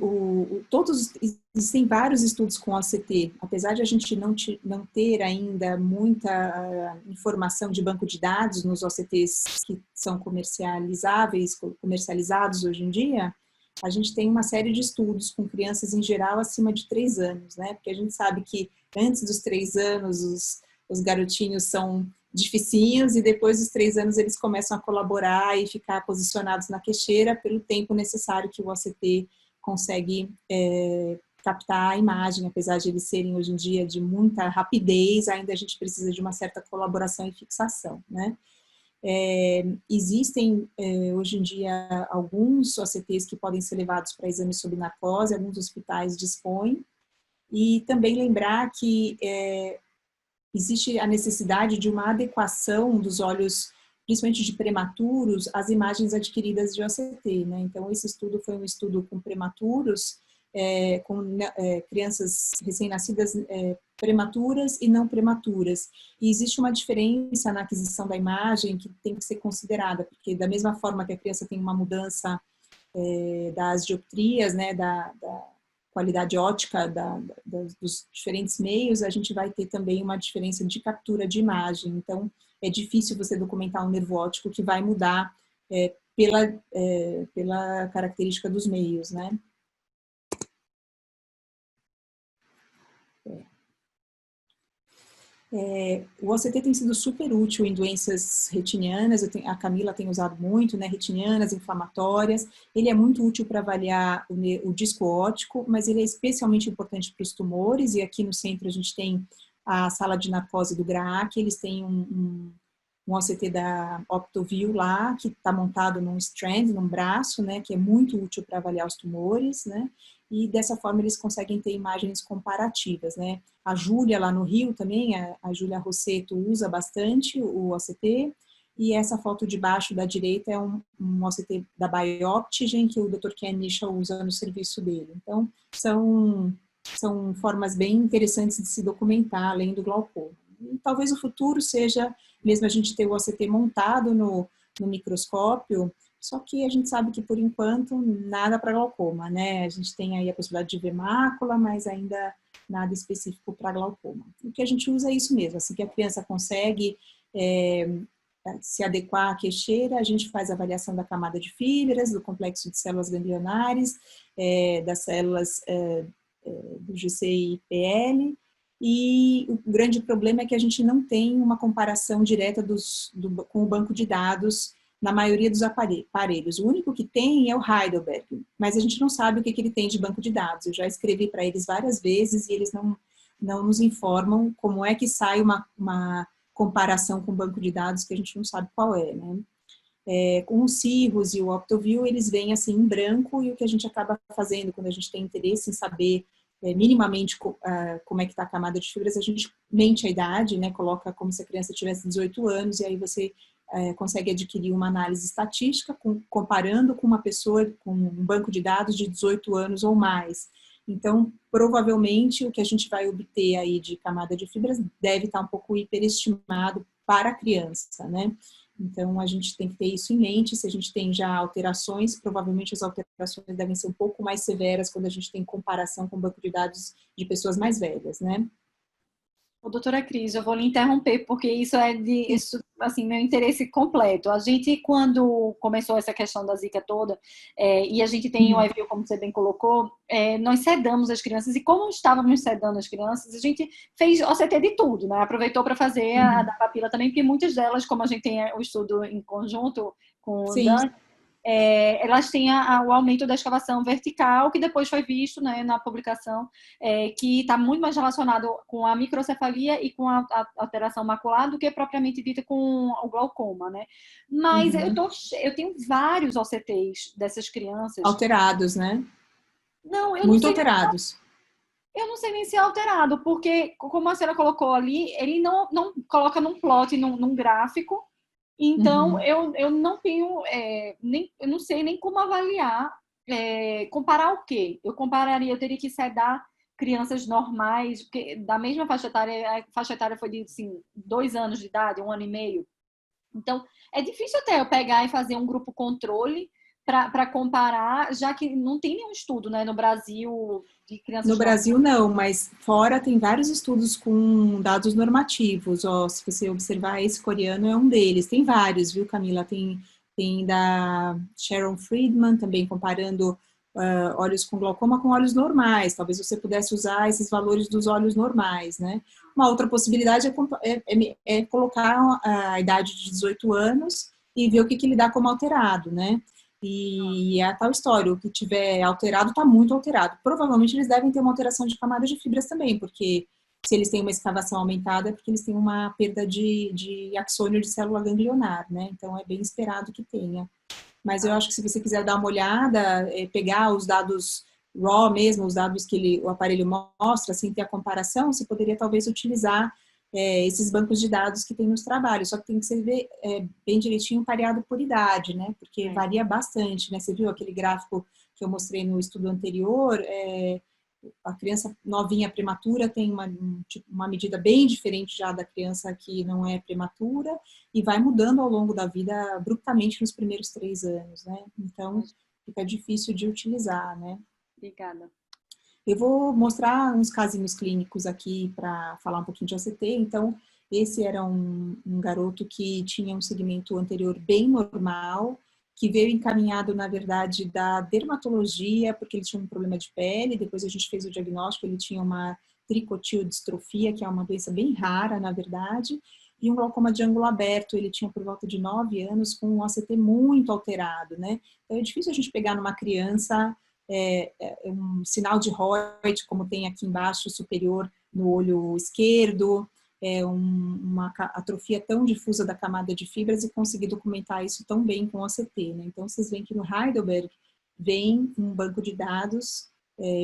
[SPEAKER 6] existem vários estudos com OCT, apesar de a gente não ter ainda muita informação de banco de dados nos OCTs que são comercializados hoje em dia, a gente tem uma série de estudos com crianças em geral acima de 3 anos, né? Porque a gente sabe que antes dos 3 anos os garotinhos são dificinhos e depois dos 3 anos eles começam a colaborar e ficar posicionados na queixeira pelo tempo necessário que o OCT consegue captar a imagem. Apesar de eles serem hoje em dia de muita rapidez, ainda a gente precisa de uma certa colaboração e fixação, né? Existem hoje em dia alguns OCTs que podem ser levados para exames sob narcose, alguns hospitais dispõem, e também lembrar que existe a necessidade de uma adequação dos olhos, principalmente de prematuros, às imagens adquiridas de OCT, né? Então, esse estudo foi um estudo com prematuros, com crianças recém-nascidas prematuras e não prematuras. E existe uma diferença na aquisição da imagem que tem que ser considerada, porque da mesma forma que a criança tem uma mudança das dioptrias, né, da qualidade óptica dos diferentes meios, a gente vai ter também uma diferença de captura de imagem. Então, é difícil você documentar um nervo óptico que vai mudar pela característica dos meios, né? O OCT tem sido super útil em doenças retinianas, a Camila tem usado muito, né, retinianas, inflamatórias. Ele é muito útil para avaliar o disco óptico, mas ele é especialmente importante para os tumores, e aqui no centro a gente tem a sala de narcose do GRAAC, eles têm um um OCT da Optoview lá, que está montado num strand, num braço, né, que é muito útil para avaliar os tumores, né, e dessa forma eles conseguem ter imagens comparativas, né. A Júlia lá no Rio também, a Júlia Rosseto usa bastante o OCT, e essa foto de baixo da direita é um OCT da Bioptigen, que o Dr. Ken Nisha usa no serviço dele. Então, são formas bem interessantes de se documentar, além do glaucoma. E talvez o futuro seja mesmo a gente ter o OCT montado no microscópio, só que a gente sabe que, por enquanto, nada para glaucoma, né? A gente tem aí a possibilidade de ver mácula, mas ainda nada específico para glaucoma. O que a gente usa é isso mesmo, assim que a criança consegue se adequar à queixeira, a gente faz a avaliação da camada de fibras, do complexo de células ganglionares, das células do GCI-PL, e o grande problema é que a gente não tem uma comparação direta com o banco de dados na maioria dos aparelhos. O único que tem é o Heidelberg, mas a gente não sabe o que ele tem de banco de dados. Eu já escrevi para eles várias vezes e eles não nos informam como é que sai uma comparação com o banco de dados que a gente não sabe qual é, né? Com o Cirrus e o Optoview, eles vêm assim em branco, e o que a gente acaba fazendo quando a gente tem interesse em saber minimamente como é que está a camada de fibras, a gente mente a idade, né? Coloca como se a criança tivesse 18 anos, e aí você consegue adquirir uma análise estatística comparando com uma pessoa com um banco de dados de 18 anos ou mais. Então, provavelmente, o que a gente vai obter aí de camada de fibras deve estar um pouco hiperestimado para a criança, né? Então, a gente tem que ter isso em mente. Se a gente tem já alterações, provavelmente as alterações devem ser um pouco mais severas quando a gente tem comparação com o banco de dados de pessoas mais velhas, né?
[SPEAKER 7] Doutora Cris, eu vou lhe interromper, porque isso é assim, meu interesse completo. A gente, quando começou essa questão da Zika toda, e a gente tem o IVU, como você bem colocou, nós sedamos as crianças, e como estávamos sedando as crianças, a gente fez OCT de tudo, né? Aproveitou para fazer a da papila também, porque muitas delas, como a gente tem o estudo em conjunto com o Dan, elas têm o aumento da escavação vertical, que depois foi visto, né, na publicação, que está muito mais relacionado com a microcefalia e com a alteração macular do que propriamente dita com o glaucoma, né? Mas eu tenho vários OCTs dessas crianças.
[SPEAKER 6] Alterados, né?
[SPEAKER 7] Não, eu
[SPEAKER 6] muito
[SPEAKER 7] não sei
[SPEAKER 6] alterados.
[SPEAKER 7] Eu não sei nem se é alterado, porque, como a senhora colocou ali, ele não coloca num plot, num gráfico. Então, eu não tenho, eu não sei nem como avaliar, comparar o quê? Eu teria que sedar crianças normais, porque da mesma faixa etária, a faixa etária foi de, assim, 2 anos de idade, 1 ano e meio. Então, é difícil até eu pegar e fazer um grupo controle para comparar, já que não tem nenhum estudo, né, no Brasil de crianças.
[SPEAKER 6] No Brasil não, mas fora tem vários estudos com dados normativos. Se você observar, esse coreano é um deles. Tem vários, viu, Camila? Tem da Sharon Friedman também comparando olhos com glaucoma com olhos normais. Talvez você pudesse usar esses valores dos olhos normais, né? Uma outra possibilidade é colocar a idade de 18 anos e ver o que ele dá como alterado, né? E é a tal história, o que tiver alterado está muito alterado. Provavelmente eles devem ter uma alteração de camada de fibras também, porque se eles têm uma escavação aumentada é porque eles têm uma perda de axônio de célula ganglionar, né? Então é bem esperado que tenha. Mas eu acho que se você quiser dar uma olhada, pegar os dados raw mesmo, os dados que o aparelho mostra, sem ter a comparação, você poderia talvez utilizar esses bancos de dados que tem nos trabalhos, só que tem que ser bem direitinho pareado por idade, né? Porque varia bastante, né? Você viu aquele gráfico que eu mostrei no estudo anterior? A criança novinha prematura tem uma medida bem diferente já da criança que não é prematura e vai mudando ao longo da vida abruptamente nos primeiros 3 anos, né? Então, fica difícil de utilizar, né?
[SPEAKER 7] Obrigada.
[SPEAKER 6] Eu vou mostrar uns casinhos clínicos aqui para falar um pouquinho de OCT. Então, esse era um garoto que tinha um segmento anterior bem normal, que veio encaminhado, na verdade, da dermatologia, porque ele tinha um problema de pele. Depois a gente fez o diagnóstico, ele tinha uma tricotilddistrofia, que é uma doença bem rara, na verdade, e um glaucoma de ângulo aberto. Ele tinha por volta de 9 anos, com um OCT muito alterado, né? Então, é difícil a gente pegar numa criança um sinal de Reut, como tem aqui embaixo, superior no olho esquerdo, uma atrofia tão difusa da camada de fibras e conseguir documentar isso tão bem com o OCT, né? Então, vocês veem que no Heidelberg vem um banco de dados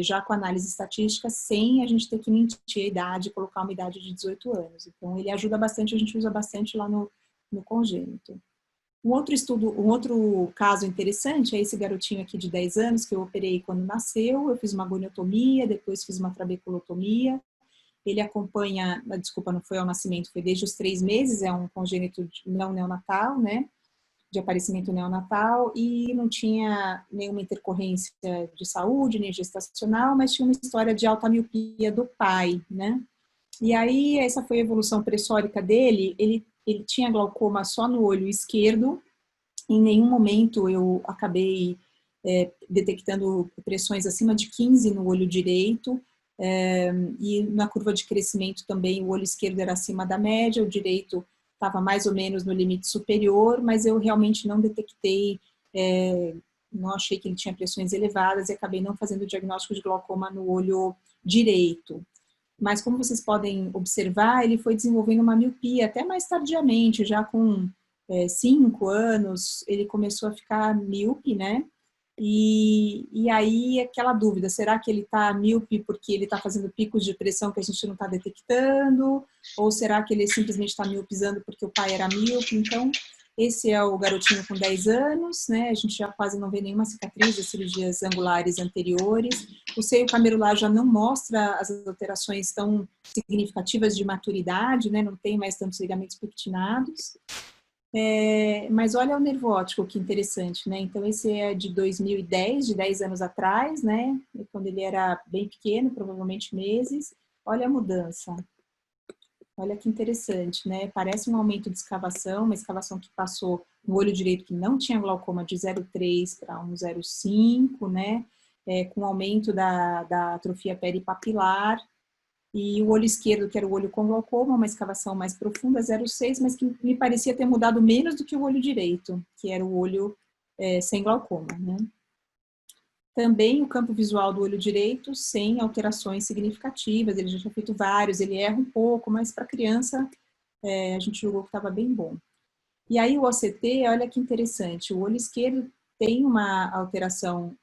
[SPEAKER 6] já com análise estatística, sem a gente ter que mentir a idade, colocar uma idade de 18 anos. Então, ele ajuda bastante, a gente usa bastante lá no congênito. Um outro caso interessante é esse garotinho aqui de 10 anos, que eu operei quando nasceu, eu fiz uma goniotomia, depois fiz uma trabeculotomia. Ele acompanha, desculpa, não foi ao nascimento, foi desde os 3 meses, é um congênito não neonatal, né? De aparecimento neonatal, e não tinha nenhuma intercorrência de saúde, nem gestacional, mas tinha uma história de alta miopia do pai, né? E aí, essa foi a evolução pressórica dele, ele tinha glaucoma só no olho esquerdo, em nenhum momento eu acabei detectando pressões acima de 15 no olho direito, e na curva de crescimento também o olho esquerdo era acima da média, o direito estava mais ou menos no limite superior, mas eu realmente não detectei, não achei que ele tinha pressões elevadas e acabei não fazendo o diagnóstico de glaucoma no olho direito. Mas como vocês podem observar, ele foi desenvolvendo uma miopia até mais tardiamente, já com 5 anos, ele começou a ficar míope, né? E aí aquela dúvida, será que ele está míope porque ele está fazendo picos de pressão que a gente não está detectando? Ou será que ele simplesmente está miopizando porque o pai era míope? Então, esse é o garotinho com 10 anos, né? A gente já quase não vê nenhuma cicatriz das cirurgias angulares anteriores. O seio camerular já não mostra as alterações tão significativas de maturidade, né? Não tem mais tantos ligamentos pectinados. Mas olha o nervo óptico, que interessante, né? Então, esse é de 2010, de 10 anos atrás, né? Quando ele era bem pequeno, provavelmente meses. Olha a mudança. Olha que interessante, né? Parece um aumento de escavação, uma escavação que passou no olho direito que não tinha glaucoma de 0,3 para 1,05, né? Com aumento da atrofia peripapilar. E o olho esquerdo, que era o olho com glaucoma, uma escavação mais profunda, 0,6, mas que me parecia ter mudado menos do que o olho direito, que era o olho sem glaucoma, né? Também o campo visual do olho direito, sem alterações significativas, ele já tinha feito vários, ele erra um pouco, mas para criança a gente julgou que estava bem bom. E aí o OCT, olha que interessante, o olho esquerdo tem uma alteração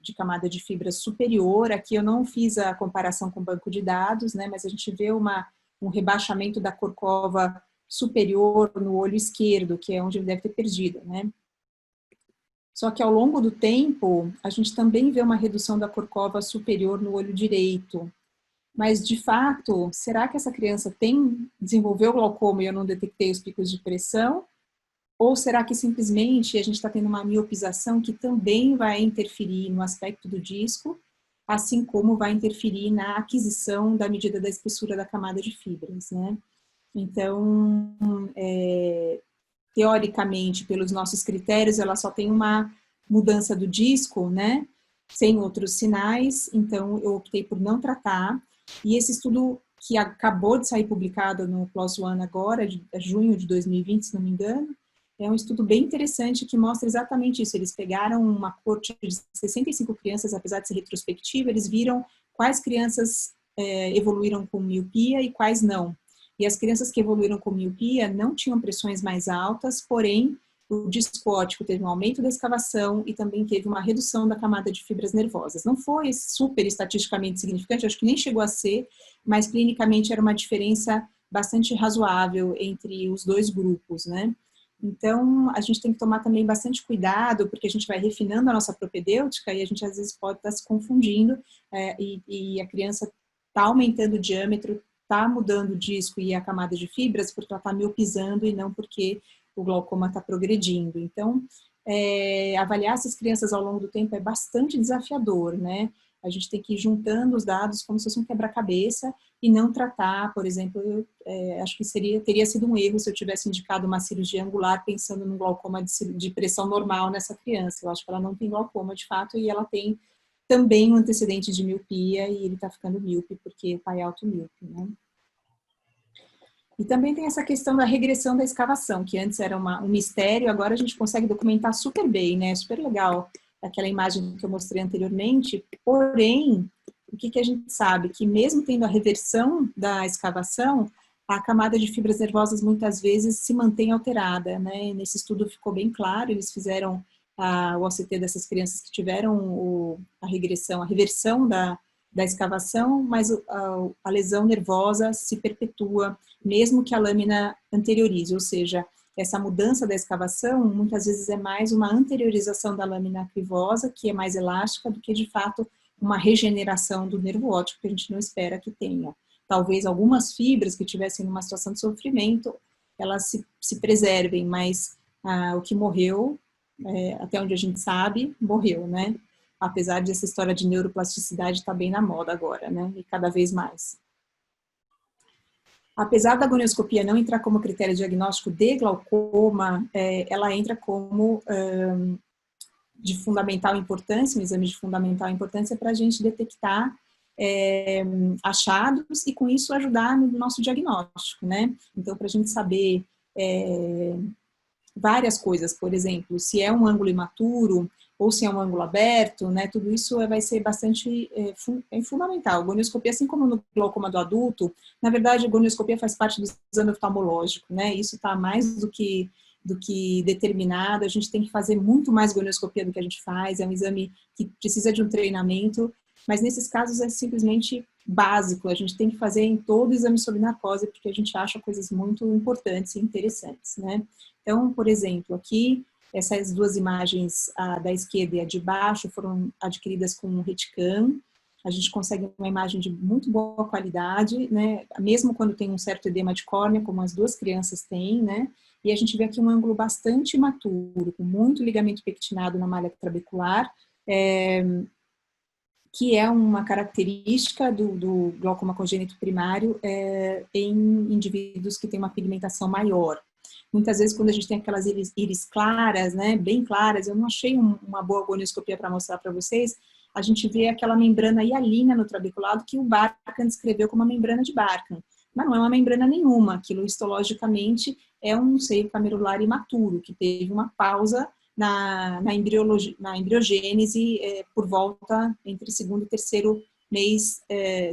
[SPEAKER 6] de camada de fibra superior. Aqui eu não fiz a comparação com o banco de dados, né, mas a gente vê um rebaixamento da corcova superior no olho esquerdo, que é onde ele deve ter perdido, né. Só que ao longo do tempo, a gente também vê uma redução da corcova superior no olho direito. Mas, de fato, será que essa criança desenvolveu glaucoma e eu não detectei os picos de pressão? Ou será que simplesmente a gente está tendo uma miopização que também vai interferir no aspecto do disco, assim como vai interferir na aquisição da medida da espessura da camada de fibras, né? Então, teoricamente, pelos nossos critérios, ela só tem uma mudança do disco, né? Sem outros sinais, então eu optei por não tratar. E esse estudo que acabou de sair publicado no PLOS ONE agora, de junho de 2020, se não me engano, é um estudo bem interessante que mostra exatamente isso. Eles pegaram uma corte de 65 crianças, apesar de ser retrospectiva, eles viram quais crianças evoluíram com miopia e quais não. E as crianças que evoluíram com miopia não tinham pressões mais altas, porém, o disco óptico teve um aumento da escavação e também teve uma redução da camada de fibras nervosas. Não foi super estatisticamente significante, acho que nem chegou a ser, mas clinicamente era uma diferença bastante razoável entre os dois grupos, né? Então, a gente tem que tomar também bastante cuidado, porque a gente vai refinando a nossa propedêutica e a gente às vezes pode estar se confundindo e a criança está aumentando o diâmetro, está mudando o disco e a camada de fibras porque ela está miopizando e não porque o glaucoma está progredindo. Então, avaliar essas crianças ao longo do tempo é bastante desafiador, né? A gente tem que ir juntando os dados como se fosse um quebra-cabeça e não tratar, por exemplo, acho que teria sido um erro se eu tivesse indicado uma cirurgia angular pensando num glaucoma de pressão normal nessa criança. Eu acho que ela não tem glaucoma de fato e ela tem também um antecedente de miopia e ele está ficando míope porque o pai é automíope, né? E também tem essa questão da regressão da escavação, que antes era um mistério, agora a gente consegue documentar super bem, né? Super legal aquela imagem que eu mostrei anteriormente, porém, o que a gente sabe? Que mesmo tendo a reversão da escavação, a camada de fibras nervosas muitas vezes se mantém alterada, né? Nesse estudo ficou bem claro, eles fizeram o OCT dessas crianças que tiveram a reversão da escavação, mas a lesão nervosa se perpetua, mesmo que a lâmina anteriorize, ou seja, essa mudança da escavação muitas vezes é mais uma anteriorização da lâmina acrivosa, que é mais elástica, do que de fato uma regeneração do nervo óptico, que a gente não espera que tenha. Talvez algumas fibras que tivessem numa situação de sofrimento, elas se preservem, mas o que morreu, até onde a gente sabe, morreu, né? Apesar dessa história de neuroplasticidade estar bem na moda agora, né? E cada vez mais. Apesar da gonioscopia não entrar como critério diagnóstico de glaucoma, ela entra como de fundamental importância, um exame de fundamental importância para a gente detectar achados e com isso ajudar no nosso diagnóstico, né? Então, para a gente saber várias coisas, por exemplo, se é um ângulo imaturo ou se é um ângulo aberto, né? Tudo isso vai ser bastante fundamental. A gonioscopia, assim como no glaucoma do adulto, na verdade, a gonioscopia faz parte do exame oftalmológico, né? Isso está mais do que determinado. A gente tem que fazer muito mais gonioscopia do que a gente faz. É um exame que precisa de um treinamento, mas nesses casos é simplesmente básico. A gente tem que fazer em todo o exame sob narcose, porque a gente acha coisas muito importantes e interessantes, né? Então, por exemplo, aqui, essas duas imagens, a da esquerda e a de baixo, foram adquiridas com um reticam. A gente consegue uma imagem de muito boa qualidade, né? Mesmo quando tem um certo edema de córnea, como as duas crianças têm, né? E a gente vê aqui um ângulo bastante imaturo, com muito ligamento pectinado na malha trabecular, que é uma característica do glaucoma congênito primário em indivíduos que têm uma pigmentação maior. Muitas vezes, quando a gente tem aquelas íris claras, né, bem claras, eu não achei uma boa gonioscopia para mostrar para vocês, a gente vê aquela membrana hialina no trabeculado que o Barkan descreveu como uma membrana de Barkan. Mas não é uma membrana nenhuma, aquilo histologicamente é um seio camerular imaturo, que teve uma pausa na embriogênese por volta entre segundo e terceiro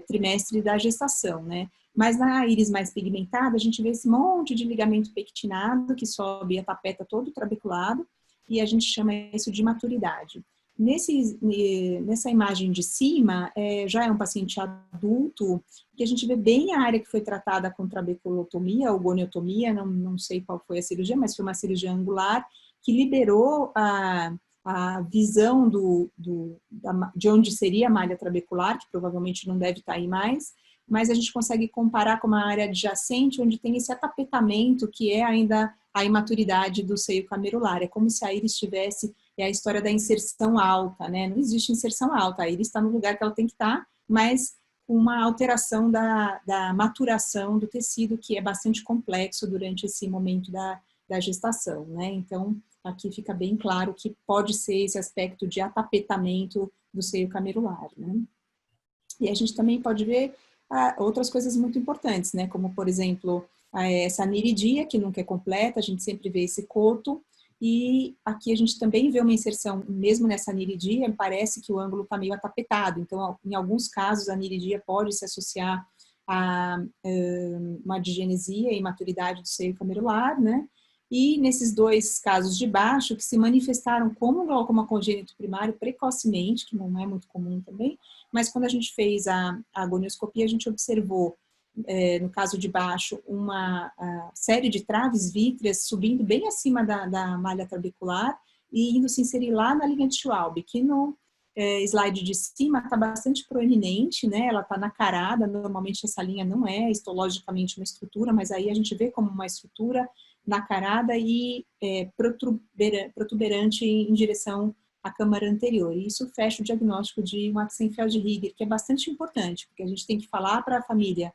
[SPEAKER 6] trimestre da gestação, né? Mas na íris mais pigmentada, a gente vê esse monte de ligamento pectinado que sobe a tapeta todo o trabeculado e a gente chama isso de maturidade. Nessa imagem de cima, já é um paciente adulto, que a gente vê bem a área que foi tratada com trabeculotomia ou goniotomia, não sei qual foi a cirurgia, mas foi uma cirurgia angular, que liberou a visão de onde seria a malha trabecular, que provavelmente não deve estar aí mais, mas a gente consegue comparar com uma área adjacente, onde tem esse atapetamento, que é ainda a imaturidade do seio camerular. É como se a íris tivesse, a história da inserção alta, né? Não existe inserção alta, a íris está no lugar que ela tem que estar, mas com uma alteração da maturação do tecido, que é bastante complexo durante esse momento da gestação, né? Então, aqui fica bem claro que pode ser esse aspecto de atapetamento do seio camerular, né? E a gente também pode ver outras coisas muito importantes, né? Como, por exemplo, essa aniridia, que nunca é completa, a gente sempre vê esse coto, e aqui a gente também vê uma inserção, mesmo nessa aniridia, parece que o ângulo está meio atapetado, então, em alguns casos, a aniridia pode se associar a uma digenesia e imaturidade do seio camerular, né? E nesses dois casos de baixo, que se manifestaram como glaucoma congênito primário precocemente, que não é muito comum também, mas quando a gente fez a gonioscopia, a gente observou, no caso de baixo, uma série de traves vítreas subindo bem acima da malha trabecular e indo se inserir lá na linha de Schwalbe, que no slide de cima está bastante proeminente, né? Ela está nacarada, normalmente essa linha não é histologicamente uma estrutura, mas aí a gente vê como uma estrutura nacarada e protuberante em direção à câmara anterior. E isso fecha o diagnóstico de um Axenfeld-Rieger, que é bastante importante, porque a gente tem que falar para a família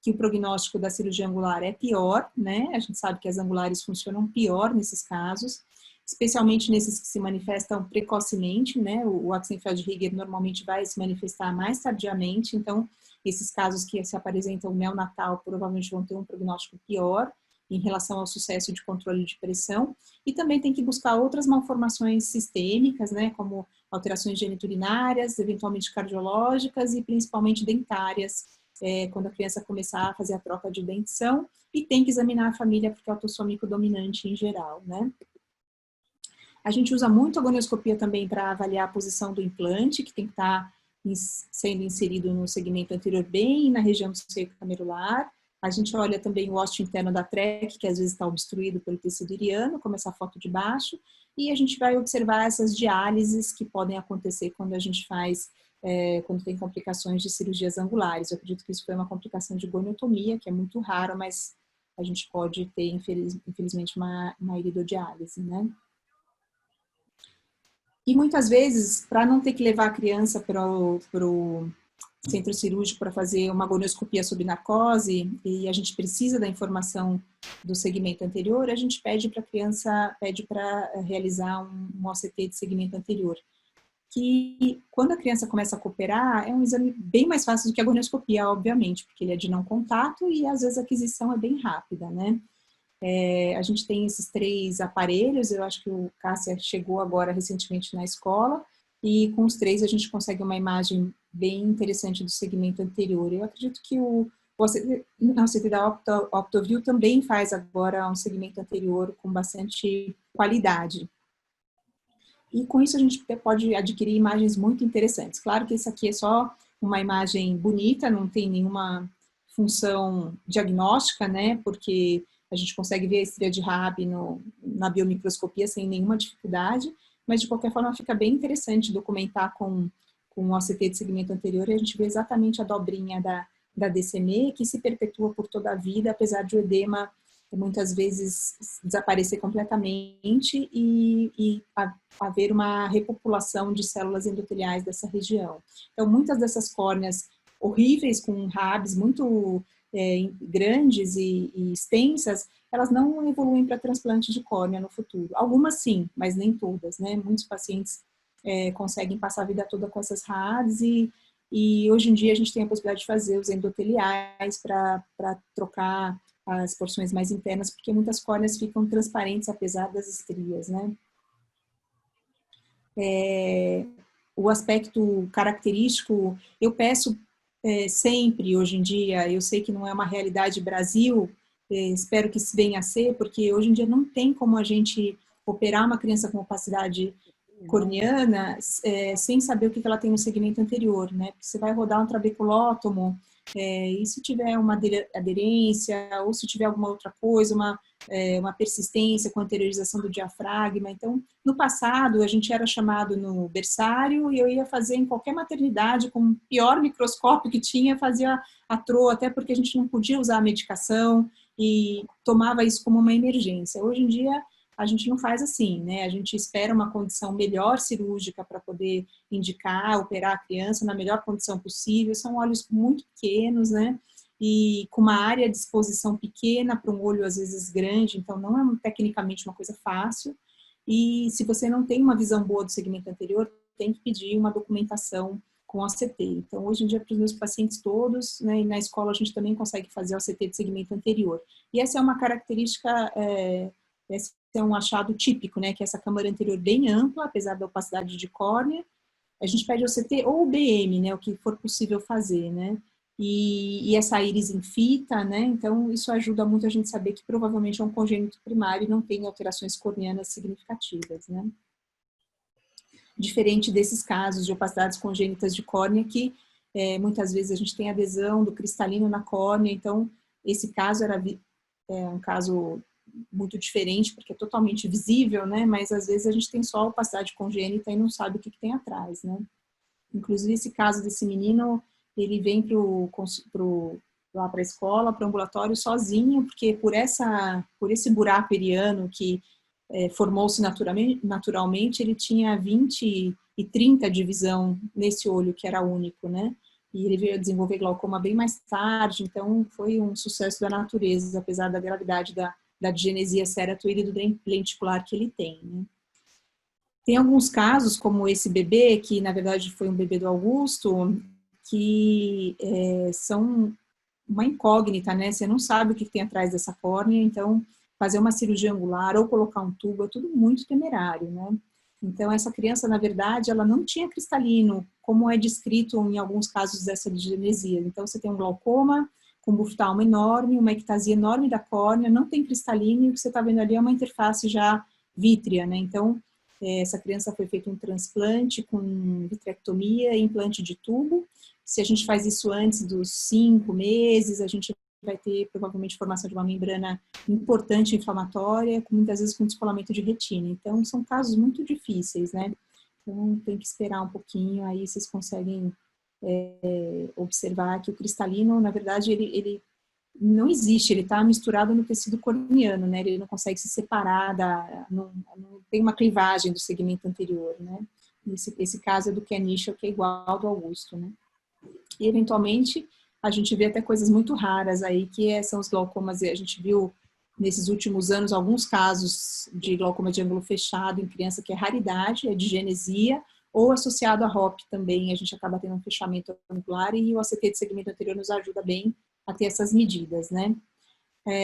[SPEAKER 6] que o prognóstico da cirurgia angular é pior, né? A gente sabe que as angulares funcionam pior nesses casos, especialmente nesses que se manifestam precocemente, né? O Axenfeld-Rieger normalmente vai se manifestar mais tardiamente, então esses casos que se apresentam neonatal provavelmente vão ter um prognóstico pior em relação ao sucesso de controle de pressão, e também tem que buscar outras malformações sistêmicas, né, como alterações geniturinárias, eventualmente cardiológicas e principalmente dentárias, quando a criança começar a fazer a troca de dentição, e tem que examinar a família porque é autossômico dominante em geral, né? A gente usa muito a gonioscopia também para avaliar a posição do implante, que tem que estar sendo inserido no segmento anterior, bem na região do seio camerular. A gente olha também o ósseo interno da traque, que às vezes está obstruído pelo tecido iliano, como essa foto de baixo, e a gente vai observar essas diálises que podem acontecer quando a gente faz, quando tem complicações de cirurgias angulares. Eu acredito que isso foi uma complicação de goniotomia, que é muito raro, mas a gente pode ter, infelizmente, uma iridodiálise, né? E muitas vezes, para não ter que levar a criança para o centro cirúrgico para fazer uma gonioscopia sob narcose, e a gente precisa da informação do segmento anterior, a gente pede para a criança, pede para realizar um OCT de segmento anterior. Que quando a criança começa a cooperar, é um exame bem mais fácil do que a gonioscopia, obviamente, porque ele é de não contato e às vezes a aquisição é bem rápida, né? A gente tem esses 3 aparelhos, eu acho que o Cássia chegou agora recentemente na escola, e com os 3 a gente consegue uma imagem bem interessante do segmento anterior. Eu acredito que o OCT da Optoview também faz agora um segmento anterior com bastante qualidade. E com isso a gente pode adquirir imagens muito interessantes. Claro que isso aqui é só uma imagem bonita, não tem nenhuma função diagnóstica, né? Porque a gente consegue ver a estria de Rabi na biomicroscopia sem nenhuma dificuldade, mas de qualquer forma fica bem interessante documentar com o OCT de segmento anterior, e a gente vê exatamente a dobrinha da DCME, que se perpetua por toda a vida, apesar de o edema muitas vezes desaparecer completamente e haver uma repopulação de células endoteliais dessa região. Então, muitas dessas córneas horríveis, com Rabs muito grandes e extensas, elas não evoluem para transplante de córnea no futuro. Algumas sim, mas nem todas, né? Muitos pacientes conseguem passar a vida toda com essas Rabs e hoje em dia a gente tem a possibilidade de fazer os endoteliais para trocar as porções mais internas, porque muitas córneas ficam transparentes apesar das estrias, né? O aspecto característico, eu peço sempre, hoje em dia, eu sei que não é uma realidade Brasil, espero que isso venha a ser, porque hoje em dia não tem como a gente operar uma criança com opacidade corneana sem saber o que ela tem no segmento anterior, né? Porque você vai rodar um trabeculótomo, e se tiver uma aderência, ou se tiver alguma outra coisa, uma persistência com anteriorização do diafragma. Então, no passado, a gente era chamado no berçário e eu ia fazer em qualquer maternidade, com o pior microscópio que tinha, fazia a TRO, até porque a gente não podia usar a medicação e tomava isso como uma emergência. Hoje em dia, a gente não faz assim, né? A gente espera uma condição melhor cirúrgica para poder indicar, operar a criança na melhor condição possível. São olhos muito pequenos, né? E com uma área de exposição pequena para um olho às vezes grande, então não é tecnicamente uma coisa fácil. E se você não tem uma visão boa do segmento anterior, tem que pedir uma documentação com OCT. Então, hoje em dia, para os meus pacientes todos, né, e na escola a gente também consegue fazer OCT de segmento anterior. E essa é uma característica, esse é um achado típico, né, que é essa câmara anterior bem ampla, apesar da opacidade de córnea. A gente pede OCT ou BM, né, o que for possível fazer, né. E essa íris em fita, né, então isso ajuda muito a gente saber que provavelmente é um congênito primário e não tem alterações corneanas significativas, né. Diferente desses casos de opacidades congênitas de córnea, que muitas vezes a gente tem adesão do cristalino na córnea, então esse caso era um caso muito diferente, porque é totalmente visível, né, mas às vezes a gente tem só opacidade congênita e não sabe o que tem atrás, né. Inclusive esse caso desse menino, ele vem lá para a escola, para o ambulatório sozinho, porque por esse buraco iriano que formou-se naturalmente, ele tinha 20 e 30 de visão nesse olho, que era único, né? E ele veio a desenvolver glaucoma bem mais tarde, então foi um sucesso da natureza, apesar da gravidade da digenesia ceratoide lenticular que ele tem, né? Tem alguns casos, como esse bebê, que na verdade foi um bebê do Augusto, que são uma incógnita, né? Você não sabe o que tem atrás dessa córnea, então fazer uma cirurgia angular ou colocar um tubo é tudo muito temerário, né? Então essa criança, na verdade, ela não tinha cristalino como é descrito em alguns casos dessa digenesia. Então, você tem um glaucoma com buftalma enorme, uma ectasia enorme da córnea, não tem cristalino, e o que você está vendo ali é uma interface já vítrea, né? Então, essa criança foi feito um transplante com vitrectomia e implante de tubo. Se a gente faz isso antes dos 5 meses, a gente vai ter provavelmente formação de uma membrana importante inflamatória, muitas vezes com descolamento de retina. Então, são casos muito difíceis, né? Então, tem que esperar um pouquinho, aí vocês conseguem observar que o cristalino, na verdade, ele não existe, ele está misturado no tecido corneano, né? Ele não consegue se separar, não tem uma clivagem do segmento anterior, né? Esse caso é do Ken Ischel, que é igual ao do Augusto, né? E, eventualmente, a gente vê até coisas muito raras aí, que são os glaucomas, a gente viu nesses últimos anos alguns casos de glaucoma de ângulo fechado em criança, que é raridade, é digenesia, ou associado a HOP também, a gente acaba tendo um fechamento angular, e o ACT de segmento anterior nos ajuda bem a ter essas medidas, né?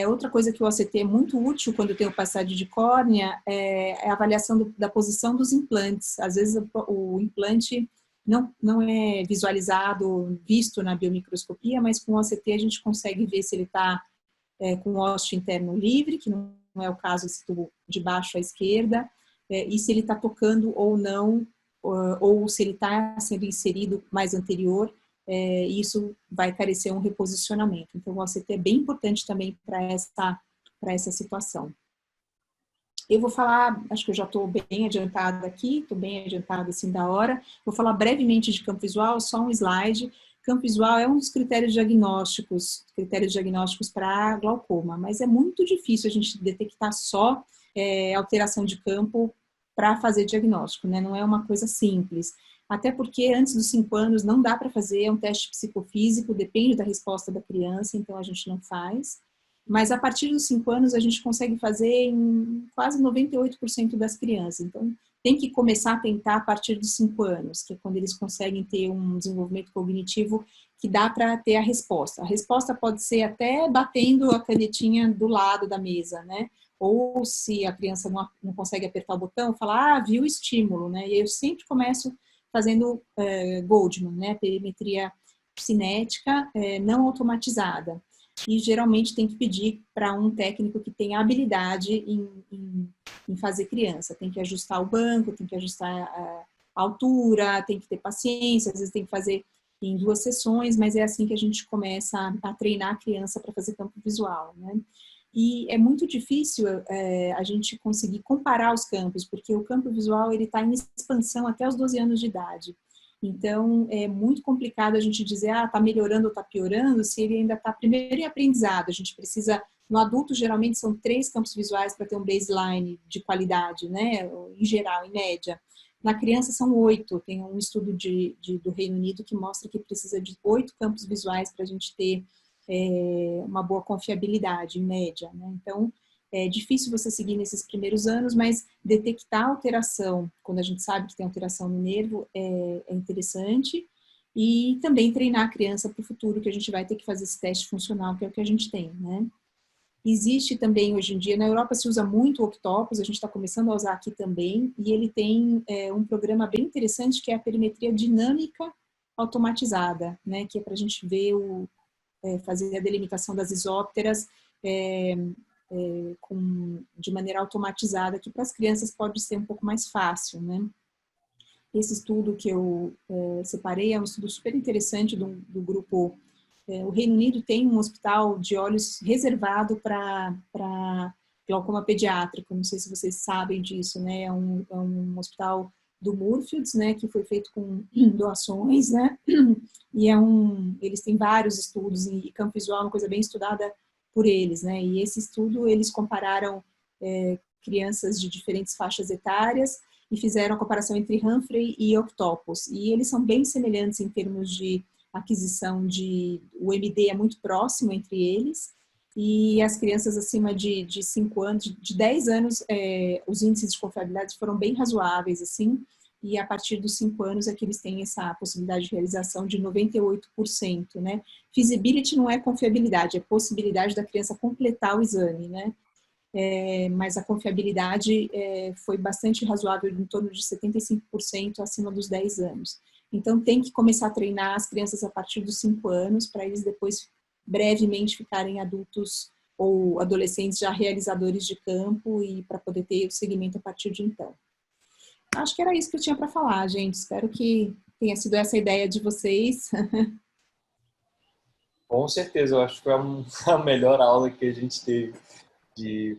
[SPEAKER 6] Outra coisa que o ACT é muito útil quando tem opacidade de córnea é a avaliação da posição dos implantes. Às vezes o implante não é visto na biomicroscopia, mas com o ACT a gente consegue ver se ele está com o ósseo interno livre, que não é o caso esse tubo de baixo à esquerda, e se ele está tocando ou não, ou se ele está sendo inserido mais anterior, isso vai carecer um reposicionamento. Então, o ACT é bem importante também para essa situação. Eu vou falar, acho que eu já estou bem adiantada aqui, estou bem adiantada assim da hora, vou falar brevemente de campo visual, só um slide. Campo visual é um dos critérios diagnósticos para glaucoma, mas é muito difícil a gente detectar só alteração de campo para fazer diagnóstico, né? Não é uma coisa simples. Até porque antes dos 5 anos não dá para fazer um teste psicofísico, depende da resposta da criança, então a gente não faz. Mas a partir dos 5 anos a gente consegue fazer em quase 98% das crianças. Então tem que começar a tentar a partir dos 5 anos, que é quando eles conseguem ter um desenvolvimento cognitivo que dá para ter a resposta. A resposta pode ser até batendo a canetinha do lado da mesa, né? Ou se a criança não consegue apertar o botão, falar, viu o estímulo, né? E eu sempre começo fazendo Goldman, né? Perimetria cinética não automatizada. E geralmente tem que pedir para um técnico que tenha habilidade em fazer criança. Tem que ajustar o banco, tem que ajustar a altura, tem que ter paciência, às vezes tem que fazer em 2 sessões, mas é assim que a gente começa a treinar a criança para fazer campo visual, né? E é muito difícil a gente conseguir comparar os campos, porque o campo visual ele está em expansão até os 12 anos de idade. Então, é muito complicado a gente dizer, está melhorando ou está piorando, se ele ainda está primeiro em aprendizado. A gente precisa, no adulto, geralmente são 3 campos visuais para ter um baseline de qualidade, né? Em geral, em média. Na criança são 8, tem um estudo do Reino Unido que mostra que precisa de 8 campos visuais para a gente ter uma boa confiabilidade, em média, né? Então, é difícil você seguir nesses primeiros anos, mas detectar alteração, quando a gente sabe que tem alteração no nervo, é interessante. E também treinar a criança para o futuro, que a gente vai ter que fazer esse teste funcional, que é o que a gente tem, né? Existe também, hoje em dia, na Europa se usa muito o Octopus, a gente está começando a usar aqui também, e ele tem um programa bem interessante, que é a perimetria dinâmica automatizada, né? Que é para a gente ver fazer a delimitação das isópteras de maneira automatizada, que para as crianças pode ser um pouco mais fácil, né? Esse estudo que eu separei é um estudo super interessante do grupo. O Reino Unido tem um hospital de olhos reservado para glaucoma pediátrico, não sei se vocês sabem disso, né? É um hospital do Moorfields, né, que foi feito com doações, né, e eles têm vários estudos, e campo visual é uma coisa bem estudada por eles, né, e esse estudo eles compararam crianças de diferentes faixas etárias e fizeram a comparação entre Humphrey e Octopus, e eles são bem semelhantes em termos de aquisição o MD é muito próximo entre eles, e as crianças acima de 5 anos, de 10 anos, os índices de confiabilidade foram bem razoáveis, assim, e a partir dos 5 anos é que eles têm essa possibilidade de realização de 98%, né? Feasibility não é confiabilidade, é possibilidade da criança completar o exame, né? Mas a confiabilidade foi bastante razoável, em torno de 75% acima dos 10 anos. Então, tem que começar a treinar as crianças a partir dos 5 anos, para eles depois brevemente ficarem adultos ou adolescentes já realizadores de campo e para poder ter o segmento a partir de então. Acho que era isso que eu tinha para falar, gente. Espero que tenha sido essa a ideia de vocês.
[SPEAKER 4] Com certeza, eu acho que foi a melhor aula que a gente teve de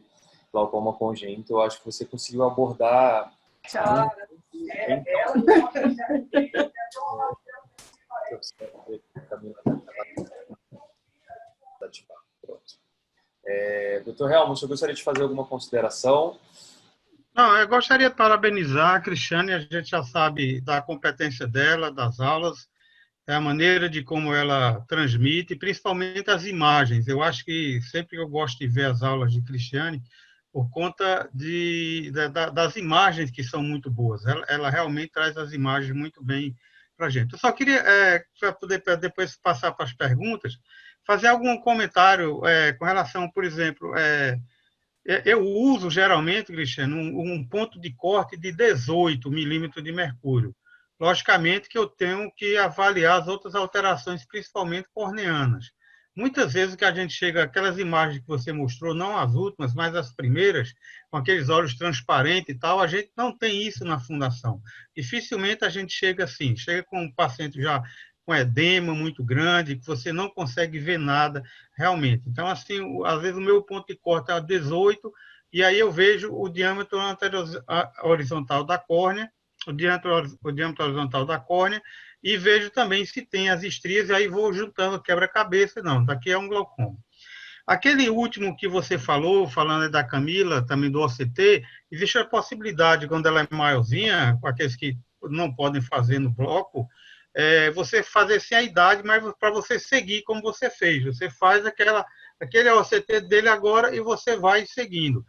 [SPEAKER 4] glaucoma congênito. Eu acho que você conseguiu abordar... Tchau. Doutor Helmut, eu gostaria de fazer alguma consideração?
[SPEAKER 3] Não, eu gostaria de parabenizar a Cristiane, a gente já sabe da competência dela, das aulas, a maneira de como ela transmite, principalmente as imagens. Eu acho que sempre eu gosto de ver as aulas de Cristiane por conta das imagens que são muito boas. Ela realmente traz as imagens muito bem para a gente. Eu só queria, para poder depois passar para as perguntas, fazer algum comentário com relação, por exemplo, eu uso geralmente, Cristiano, um ponto de corte de 18 milímetros de mercúrio. Logicamente que eu tenho que avaliar as outras alterações, principalmente corneanas. Muitas vezes que a gente chega, aquelas imagens que você mostrou, não as últimas, mas as primeiras, com aqueles olhos transparentes e tal, a gente não tem isso na fundação. Dificilmente a gente chega assim, chega com um paciente já com edema muito grande, que você não consegue ver nada realmente. Então, assim, às vezes o meu ponto de corte é 18, e aí eu vejo o diâmetro horizontal da córnea, o diâmetro horizontal da córnea, e vejo também se tem as estrias, e aí vou juntando quebra-cabeça. Não, daqui é um glaucoma. Aquele último que você falou, falando da Camila, também do OCT, existe a possibilidade, quando ela é maiorzinha, com aqueles que não podem fazer no bloco, você fazer sem a idade, mas para você seguir como você fez. Você faz aquele OCT dele agora e você vai seguindo.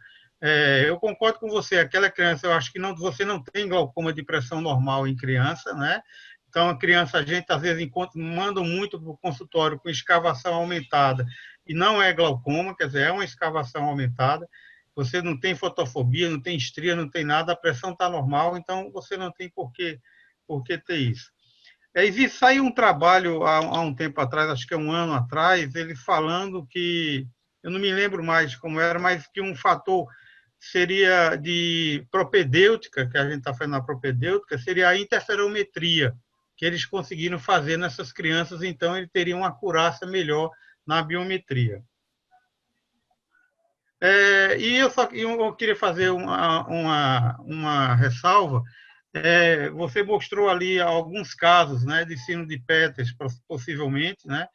[SPEAKER 3] Eu concordo com você, aquela criança, eu acho que você não tem glaucoma de pressão normal em criança, né? Então, a criança, a gente às vezes manda muito para o consultório com escavação aumentada, e não é glaucoma, quer dizer, é uma escavação aumentada. Você não tem fotofobia, não tem estria, não tem nada, a pressão está normal, então você não tem por que ter isso. Saiu um trabalho há um tempo atrás, acho que é um ano atrás, ele falando que, eu não me lembro mais como era, mas que um fator seria de propedêutica, que a gente está fazendo na propedêutica, seria a interferometria, que eles conseguiram fazer nessas crianças, então ele teria uma acurácia melhor na biometria. Eu queria fazer uma ressalva. Você mostrou ali alguns casos, né, de sino de Peters, possivelmente, né?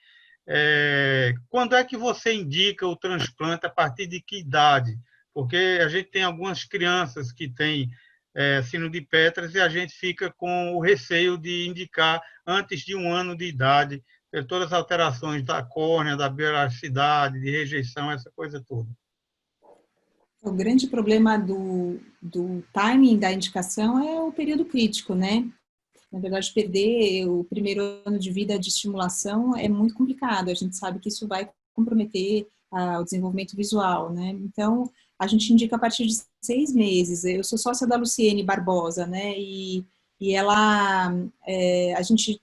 [SPEAKER 3] Quando é que você indica o transplante, a partir de que idade? Porque a gente tem algumas crianças que têm sino de Peters e a gente fica com o receio de indicar antes de 1 ano de idade, por todas as alterações da córnea, da bioelasticidade, de rejeição, essa coisa toda.
[SPEAKER 6] O grande problema do timing da indicação é o período crítico, né? Na verdade, perder o primeiro ano de vida de estimulação é muito complicado. A gente sabe que isso vai comprometer o desenvolvimento visual, né? Então, a gente indica a partir de 6 meses. Eu sou sócia da Luciene Barbosa, né? E ela, a gente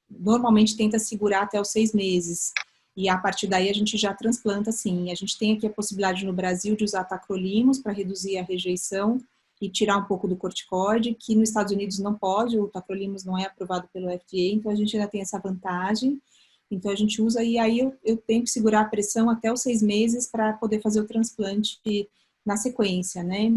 [SPEAKER 6] normalmente tenta segurar até os 6 meses. E a partir daí a gente já transplanta, sim. A gente tem aqui a possibilidade no Brasil de usar tacrolimus para reduzir a rejeição e tirar um pouco do corticoide, que nos Estados Unidos não pode, o tacrolimus não é aprovado pelo FDA, então a gente ainda tem essa vantagem. Então a gente usa, e aí eu tenho que segurar a pressão até os 6 meses para poder fazer o transplante na sequência, né?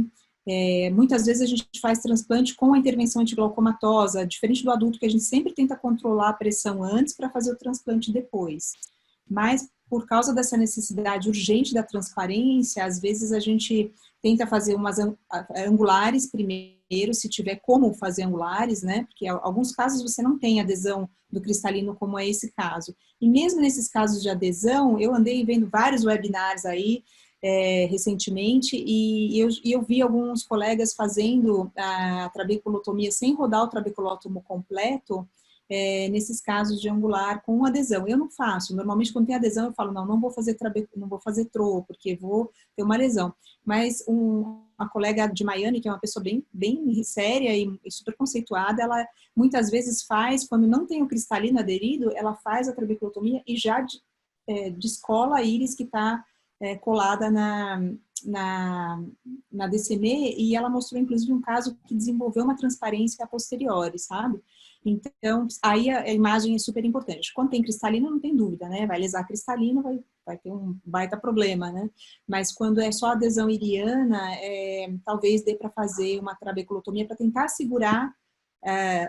[SPEAKER 6] Muitas vezes a gente faz transplante com a intervenção antiglaucomatosa, diferente do adulto, que a gente sempre tenta controlar a pressão antes para fazer o transplante depois. Mas, por causa dessa necessidade urgente da transparência, às vezes a gente tenta fazer umas angulares primeiro, se tiver como fazer angulares, né? Porque em alguns casos você não tem adesão do cristalino, como é esse caso. E mesmo nesses casos de adesão, eu andei vendo vários webinars aí recentemente e eu vi alguns colegas fazendo a trabeculotomia sem rodar o trabeculotomo completo, nesses casos de angular com adesão. Eu não faço. Normalmente, quando tem adesão, eu falo, não vou fazer TRO, porque vou ter uma lesão. Mas uma colega de Miami, que é uma pessoa bem séria e super conceituada, ela muitas vezes faz, quando não tem o cristalino aderido, ela faz a trabeculotomia e já descola a íris que está colada na DCM, e ela mostrou, inclusive, um caso que desenvolveu uma transparência a posteriori, sabe? Então, aí a imagem é super importante. Quando tem cristalino, não tem dúvida, né? Vai lesar cristalino, vai ter um baita problema, né? Mas quando é só adesão iriana, talvez dê para fazer uma trabeculotomia para tentar segurar,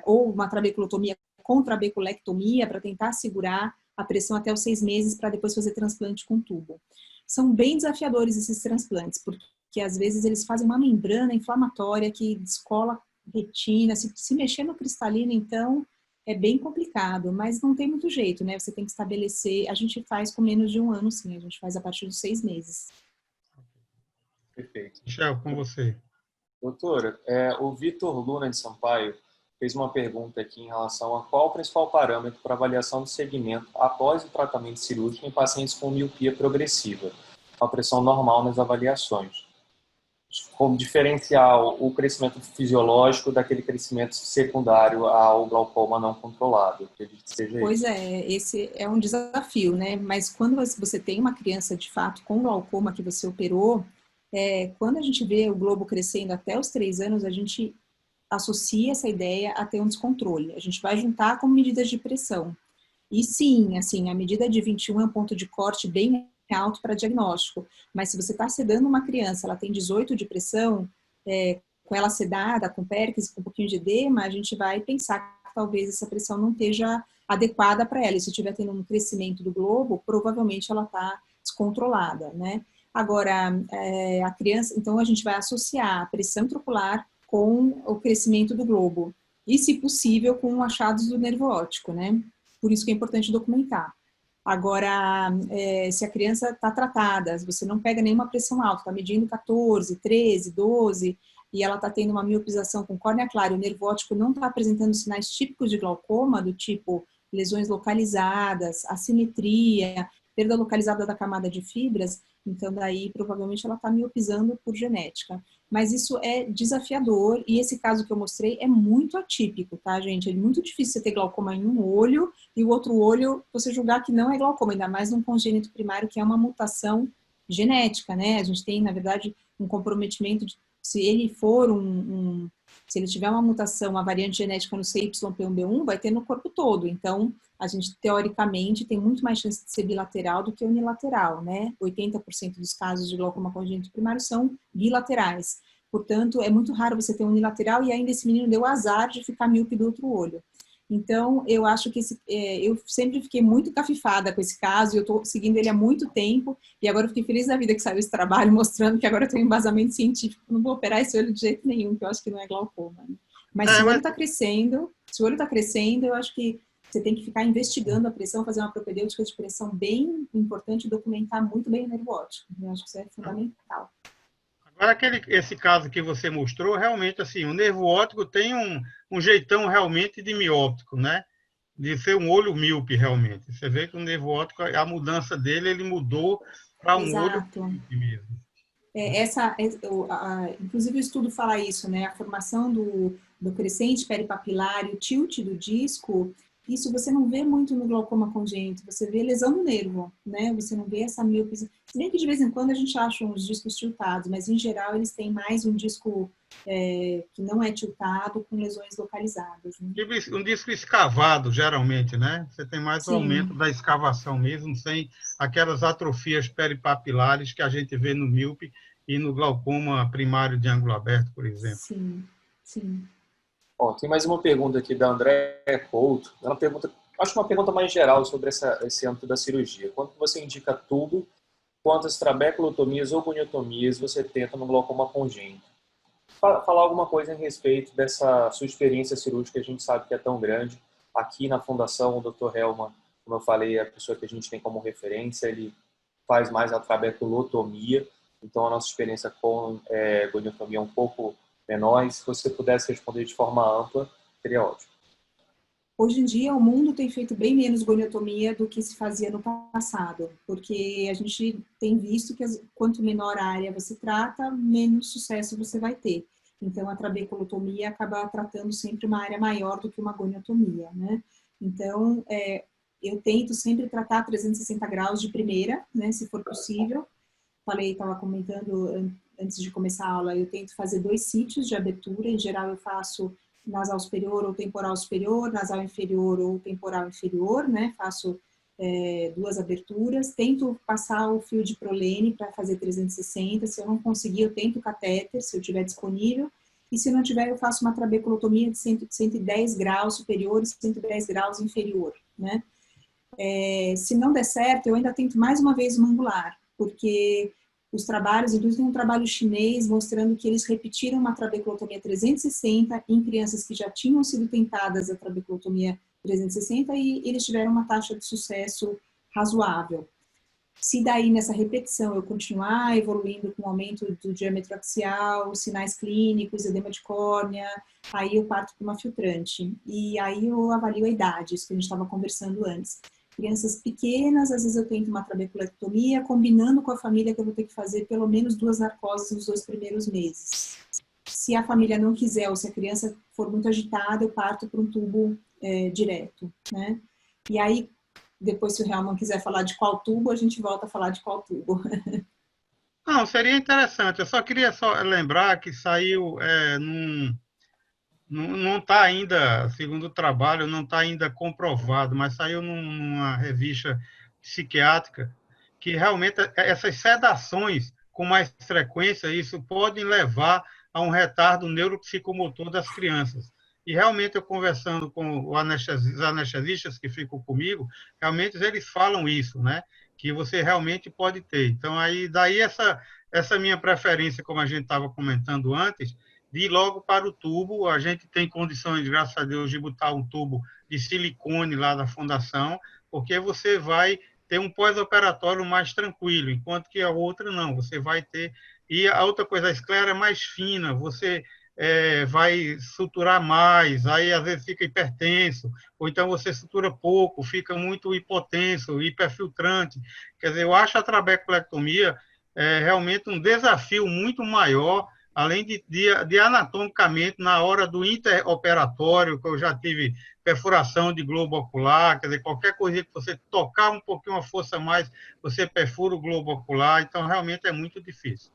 [SPEAKER 6] ou uma trabeculotomia com trabeculectomia para tentar segurar a pressão até os 6 meses para depois fazer transplante com tubo. São bem desafiadores esses transplantes, porque às vezes eles fazem uma membrana inflamatória que descola retina. Se mexer no cristalino, então, é bem complicado, mas não tem muito jeito, né? Você tem que estabelecer, a gente faz com menos de 1 ano, sim, a gente faz a partir dos 6 meses.
[SPEAKER 4] Perfeito.
[SPEAKER 3] Michel, com você.
[SPEAKER 4] Doutora, o Vitor Luna de Sampaio fez uma pergunta aqui em relação a qual o principal parâmetro para avaliação do segmento após o tratamento cirúrgico em pacientes com miopia progressiva, uma pressão normal nas avaliações. Como diferenciar o crescimento fisiológico daquele crescimento secundário ao glaucoma não controlado. Acredito que seja
[SPEAKER 6] Pois
[SPEAKER 4] isso.
[SPEAKER 6] Esse é um desafio, né? Mas quando você tem uma criança, de fato, com glaucoma que você operou, quando a gente vê o globo crescendo até os 3 anos, a gente associa essa ideia a ter um descontrole. A gente vai juntar com medidas de pressão. E sim, assim, a medida de 21 é um ponto de corte bem alto para diagnóstico. Mas se você está sedando uma criança, ela tem 18 de pressão, com ela sedada, com péricles, com um pouquinho de edema, a gente vai pensar que talvez essa pressão não esteja adequada para ela. E se estiver tendo um crescimento do globo, provavelmente ela está descontrolada, né? Agora, a criança, então a gente vai associar a pressão intraocular com o crescimento do globo. E, se possível, com achados do nervo óptico, né? Por isso que é importante documentar. Agora, se a criança está tratada, se você não pega nenhuma pressão alta, está medindo 14, 13, 12, e ela está tendo uma miopização com córnea clara, e o nervo óptico não está apresentando sinais típicos de glaucoma, do tipo lesões localizadas, assimetria, perda localizada da camada de fibras, então daí provavelmente ela está miopizando por genética. Mas isso é desafiador, e esse caso que eu mostrei é muito atípico, tá, gente? É muito difícil você ter glaucoma em um olho e o outro olho você julgar que não é glaucoma, ainda mais num congênito primário, que é uma mutação genética, né? A gente tem, na verdade, um comprometimento de, se ele for se ele tiver uma mutação, uma variante genética no CYP1B1, vai ter no corpo todo. Então, a gente, teoricamente, tem muito mais chance de ser bilateral do que unilateral, né? 80% dos casos de glaucoma congênito primário são bilaterais. Portanto, é muito raro você ter unilateral e ainda esse menino deu azar de ficar míope do outro olho. Então, eu acho que eu sempre fiquei muito cafifada com esse caso, e eu estou seguindo ele há muito tempo, e agora eu fiquei feliz da vida que saiu esse trabalho, mostrando que agora eu tenho um embasamento científico, não vou operar esse olho de jeito nenhum, que eu acho que não é glaucoma. Né? Mas se o olho está crescendo, eu acho que você tem que ficar investigando a pressão, fazer uma propedêutica de pressão bem importante e documentar muito bem o nervo óptico. Eu acho que isso é fundamental.
[SPEAKER 3] Agora, esse caso que você mostrou, realmente, assim, o nervo óptico tem um jeitão realmente de mióptico, né? De ser um olho míope, realmente. Você vê que o nervo óptico, a mudança dele, ele mudou para um olho míope mesmo.
[SPEAKER 6] Inclusive o estudo fala isso, né? A formação do crescente peripapilar e o tilt do disco, isso você não vê muito no glaucoma congênito, você vê lesão no nervo, né? Você não vê essa miopia. Se bem que de vez em quando a gente acha uns discos tiltados, mas em geral eles têm mais um disco que não é tiltado, com lesões localizadas. Né?
[SPEAKER 3] Um disco escavado, geralmente, né? Você tem mais o aumento da escavação mesmo, sem aquelas atrofias peripapilares que a gente vê no míope e no glaucoma primário de ângulo aberto, por exemplo.
[SPEAKER 6] Sim, sim.
[SPEAKER 4] Ó, tem mais uma pergunta aqui da Andréa Couto. Ela pergunta, acho que uma pergunta mais geral sobre esse âmbito da cirurgia. Quando você indica tubo, quantas trabeculotomias ou goniotomias você tenta no glaucoma congênito? Falar alguma coisa em respeito dessa sua experiência cirúrgica, que a gente sabe que é tão grande. Aqui na Fundação, o Dr. Helman, como eu falei, é a pessoa que a gente tem como referência, ele faz mais a trabeculotomia, então a nossa experiência com goniotomia é um pouco menor, e se você pudesse responder de forma ampla, seria ótimo.
[SPEAKER 6] Hoje em dia, o mundo tem feito bem menos goniotomia do que se fazia no passado, porque a gente tem visto que quanto menor a área você trata, menos sucesso você vai ter. Então, a trabeculotomia acaba tratando sempre uma área maior do que uma goniotomia, né? Então, eu tento sempre tratar 360 graus de primeira, né, se for possível. Estava comentando antes de começar a aula, eu tento fazer 2 sítios de abertura. Em geral, eu faço nasal superior ou temporal superior, nasal inferior ou temporal inferior, né? Faço 2 aberturas. Tento passar o fio de prolene para fazer 360. Se eu não conseguir, eu tento o catéter, se eu tiver disponível. E se não tiver, eu faço uma trabeculotomia de 110 graus superior e 110 graus inferior, né? Se não der certo, eu ainda tento mais uma vez uma angular, porque os trabalhos, inclusive um trabalho chinês mostrando que eles repetiram uma trabeculotomia 360 em crianças que já tinham sido tentadas a trabeculotomia 360 e eles tiveram uma taxa de sucesso razoável. Se daí nessa repetição eu continuar evoluindo com o aumento do diâmetro axial, sinais clínicos, edema de córnea, aí eu parto para uma filtrante. E aí eu avalio a idade, isso que a gente estava conversando antes. Crianças pequenas, às vezes eu tento uma trabeculectomia, combinando com a família que eu vou ter que fazer pelo menos 2 narcoses nos 2 primeiros meses. Se a família não quiser, ou se a criança for muito agitada, eu parto para um tubo direto, né? E aí, depois se o Helman quiser falar de qual tubo, a gente volta a falar de qual tubo.
[SPEAKER 3] Não, seria interessante. Eu só queria lembrar que saiu não está ainda, segundo o trabalho, não está ainda comprovado, mas saiu numa revista psiquiátrica que realmente essas sedações com mais frequência, isso pode levar a um retardo neuropsicomotor das crianças. E realmente eu conversando com os anestesistas que ficam comigo, realmente eles falam isso, né? Que você realmente pode ter. Então, daí essa minha preferência, como a gente estava comentando antes, de ir logo para o tubo. A gente tem condições, graças a Deus, de botar um tubo de silicone lá da fundação, porque você vai ter um pós-operatório mais tranquilo, enquanto que a outra não, você vai ter... E a outra coisa, a esclera é mais fina, você vai suturar mais, aí às vezes fica hipertenso, ou então você sutura pouco, fica muito hipotenso, hiperfiltrante. Quer dizer, eu acho a trabeculectomia realmente um desafio muito maior, além de anatomicamente, na hora do interoperatório, que eu já tive perfuração de globo ocular, quer dizer, qualquer coisa que você tocar um pouquinho uma força a mais, você perfura o globo ocular, então realmente é muito difícil.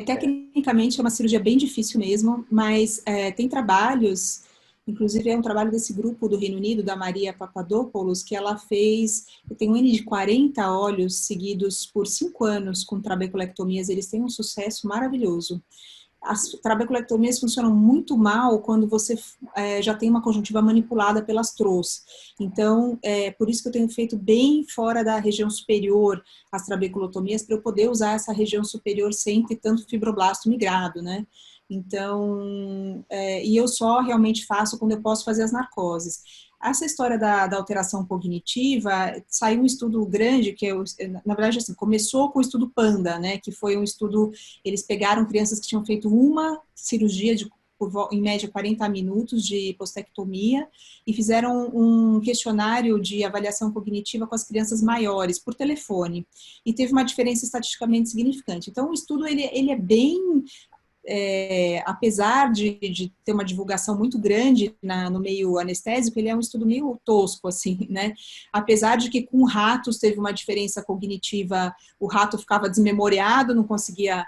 [SPEAKER 6] Tecnicamente é uma cirurgia bem difícil mesmo, mas tem trabalhos, inclusive é um trabalho desse grupo do Reino Unido, da Maria Papadopoulos, que ela tem um N de 40 olhos seguidos por 5 anos com trabeculectomias, eles têm um sucesso maravilhoso. As trabeculectomias funcionam muito mal quando você já tem uma conjuntiva manipulada pelas TROs. Então, por isso que eu tenho feito bem fora da região superior as trabeculotomias, para eu poder usar essa região superior sem ter tanto fibroblasto migrado, né? Então, e eu só realmente faço quando eu posso fazer as narcoses. Essa história da alteração cognitiva, saiu um estudo grande, que na verdade, assim, começou com o estudo PANDA, né, que foi um estudo, eles pegaram crianças que tinham feito uma cirurgia em média 40 minutos de postectomia e fizeram um questionário de avaliação cognitiva com as crianças maiores, por telefone, e teve uma diferença estatisticamente significante. Então, o estudo, ele é bem... apesar de ter uma divulgação muito grande no meio anestésico, ele é um estudo meio tosco, assim, né? Apesar de que com ratos teve uma diferença cognitiva, o rato ficava desmemoriado, não conseguia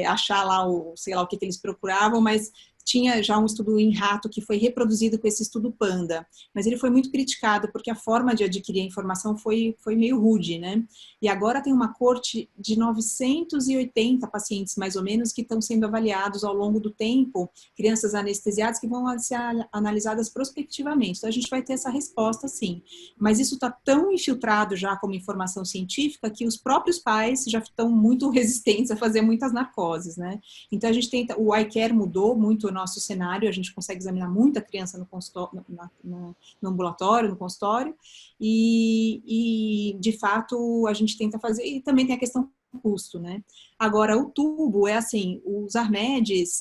[SPEAKER 6] achar lá sei lá o que eles procuravam, mas tinha já um estudo em rato que foi reproduzido com esse estudo PANDA, mas ele foi muito criticado porque a forma de adquirir a informação foi meio rude, né? E agora tem uma corte de 980 pacientes, mais ou menos, que estão sendo avaliados ao longo do tempo, crianças anestesiadas que vão ser analisadas prospectivamente. Então, a gente vai ter essa resposta, sim. Mas isso está tão infiltrado já como informação científica que os próprios pais já estão muito resistentes a fazer muitas narcoses, né? Então, a gente tenta... O iCare mudou muito o nosso cenário, a gente consegue examinar muita criança no ambulatório, no consultório, e de fato a gente tenta fazer, e também tem a questão custo, né? Agora, o tubo é assim, os Armedes,